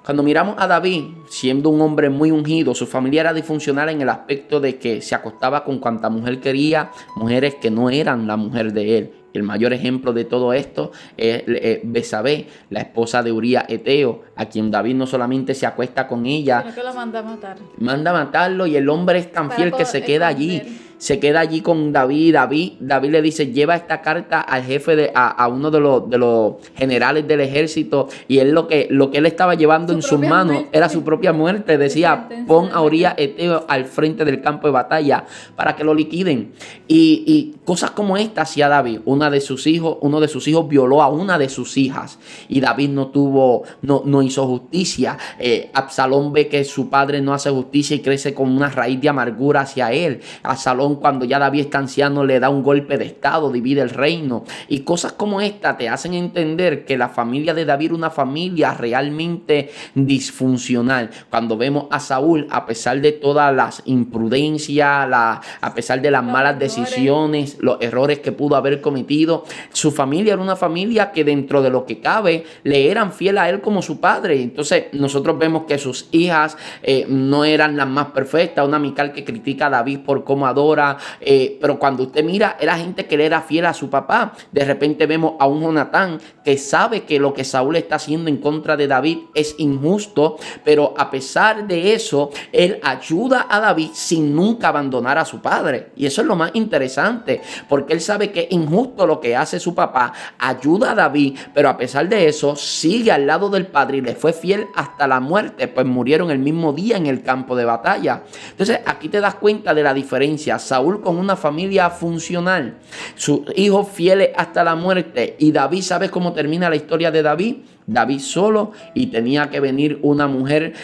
Cuando miramos a David, siendo un hombre muy ungido, su familia era disfuncional en el aspecto de que se acostaba con cuanta mujer quería, mujeres que no eran la mujer de él. El mayor ejemplo de todo esto es Betsabé, la esposa de Urías Eteo, a quien David no solamente se acuesta con ella, sino que lo manda a matar. Manda a matarlo, y el hombre es tan fiel que se queda allí. Se queda allí con David. David le dice, lleva esta carta al jefe a uno de los generales del ejército, y él lo que él estaba llevando en sus manos era su propia muerte. Decía, pon a Urías Eteo al frente del campo de batalla para que lo liquiden. Y cosas como esta hacía David. Uno de sus hijos violó a una de sus hijas, y David no hizo justicia. Absalón ve que su padre no hace justicia y crece con una raíz de amargura hacia él. Absalón, cuando ya David está anciano, le da un golpe de estado, divide el reino. Y cosas como esta te hacen entender que la familia de David era una familia realmente disfuncional. Cuando vemos a Saúl, a pesar de todas las imprudencias, a pesar de las malas decisiones, los errores que pudo haber cometido, su familia era una familia que dentro de lo que cabe le eran fiel a él como su padre. Entonces nosotros vemos que sus hijas no eran las más perfectas. Una Mical que critica a David por cómo adora, pero cuando usted mira, era gente que le era fiel a su papá. De repente vemos a un Jonatán que sabe que lo que Saúl está haciendo en contra de David es injusto, pero a pesar de eso, él ayuda a David sin nunca abandonar a su padre. Y eso es lo más interesante, porque él sabe que es injusto lo que hace su papá, ayuda a David, pero a pesar de eso, sigue al lado del padre y le fue fiel hasta la muerte, pues murieron el mismo día en el campo de batalla. Entonces aquí te das cuenta de la diferencia. Saúl con una familia funcional, sus hijos fieles hasta la muerte, y David, ¿sabes cómo termina la historia de David? David solo, y tenía que venir una mujer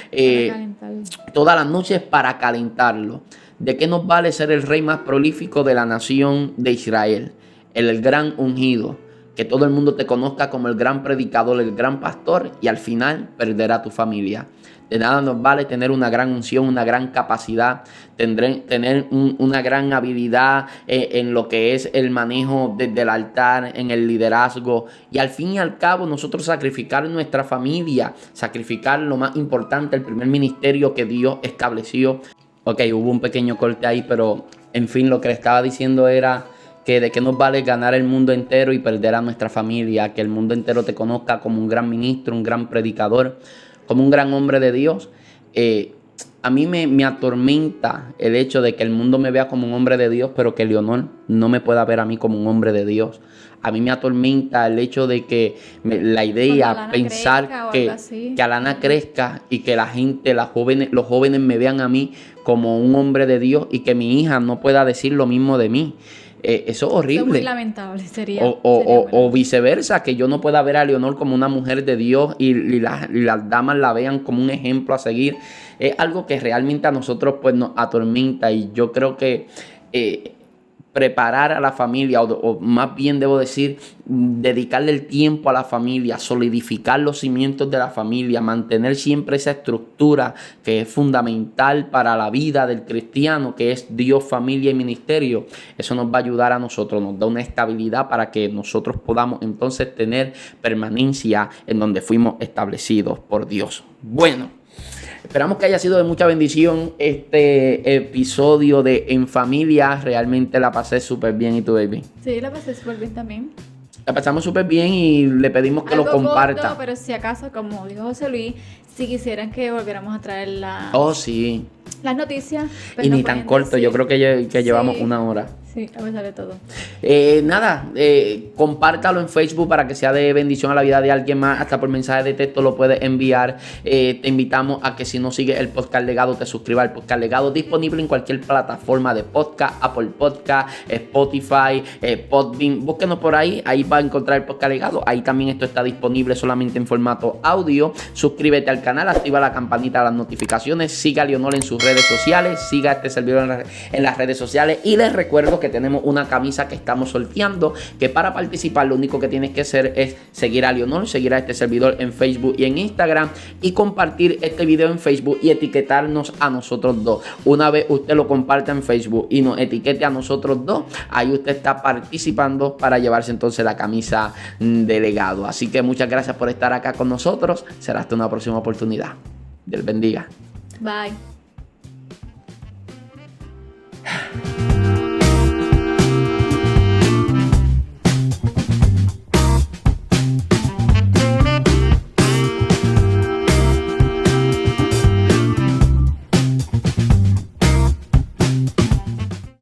todas las noches para calentarlo. ¿De qué nos vale ser el rey más prolífico de la nación de Israel? El gran ungido, que todo el mundo te conozca como el gran predicador, el gran pastor, y al final perderá tu familia. De nada nos vale tener una gran unción, una gran capacidad, tener una gran habilidad en lo que es el manejo desde el altar, en el liderazgo. Y al fin y al cabo nosotros sacrificar nuestra familia, sacrificar lo más importante, el primer ministerio que Dios estableció. Ok, hubo un pequeño corte ahí, pero en fin, lo que le estaba diciendo era que de qué nos vale ganar el mundo entero y perder a nuestra familia, que el mundo entero te conozca como un gran ministro, un gran predicador, como un gran hombre de Dios. A mí me atormenta el hecho de que el mundo me vea como un hombre de Dios, pero que Leonor no me pueda ver a mí como un hombre de Dios. A mí me atormenta el hecho de que la idea, pensar que Alana crezca y que la gente, los jóvenes me vean a mí como un hombre de Dios y que mi hija no pueda decir lo mismo de mí. Eso es horrible. Es muy lamentable, sería. O viceversa, que yo no pueda ver a Leonor como una mujer de Dios y las damas la vean como un ejemplo a seguir. Es algo que realmente a nosotros pues nos atormenta, y yo creo que preparar a la familia, o más bien debo decir, dedicarle el tiempo a la familia, solidificar los cimientos de la familia, mantener siempre esa estructura que es fundamental para la vida del cristiano, que es Dios, familia y ministerio. Eso nos va a ayudar a nosotros, nos da una estabilidad para que nosotros podamos entonces tener permanencia en donde fuimos establecidos por Dios. Bueno, esperamos que haya sido de mucha bendición este episodio de En Familia. Realmente la pasé súper bien. ¿Y tú, baby? Sí, la pasé súper bien también. La pasamos súper bien y le pedimos que algo lo comparta. Corto, pero si acaso, como dijo José Luis, si quisieran que volviéramos a traer sí. las noticias. Y ni tan corto, yo creo que llevamos una hora. Sí, a pesar de todo. Nada, compártalo en Facebook para que sea de bendición a la vida de alguien más. Hasta por mensaje de texto lo puedes enviar. Te invitamos a que si no sigues el Podcast Legado, te suscribas al Podcast Legado, disponible en cualquier plataforma de podcast, Apple Podcast, Spotify, Podbean. Búsquenos por ahí va a encontrar el Podcast Legado. Ahí también esto está disponible solamente en formato audio. Suscríbete al canal, activa la campanita de las notificaciones, siga a Leonor en sus redes sociales, siga a este servidor en las redes sociales, y les recuerdo que tenemos una camisa que estamos sorteando, que para participar lo único que tienes que hacer es seguir a Leonor, seguir a este servidor en Facebook y en Instagram, y compartir este video en Facebook y etiquetarnos a nosotros dos. Una vez usted lo comparta en Facebook y nos etiquete a nosotros dos, ahí usted está participando para llevarse entonces la camisa de Legado. Así que muchas gracias por estar acá con nosotros. Será hasta una próxima oportunidad. Dios bendiga. Bye.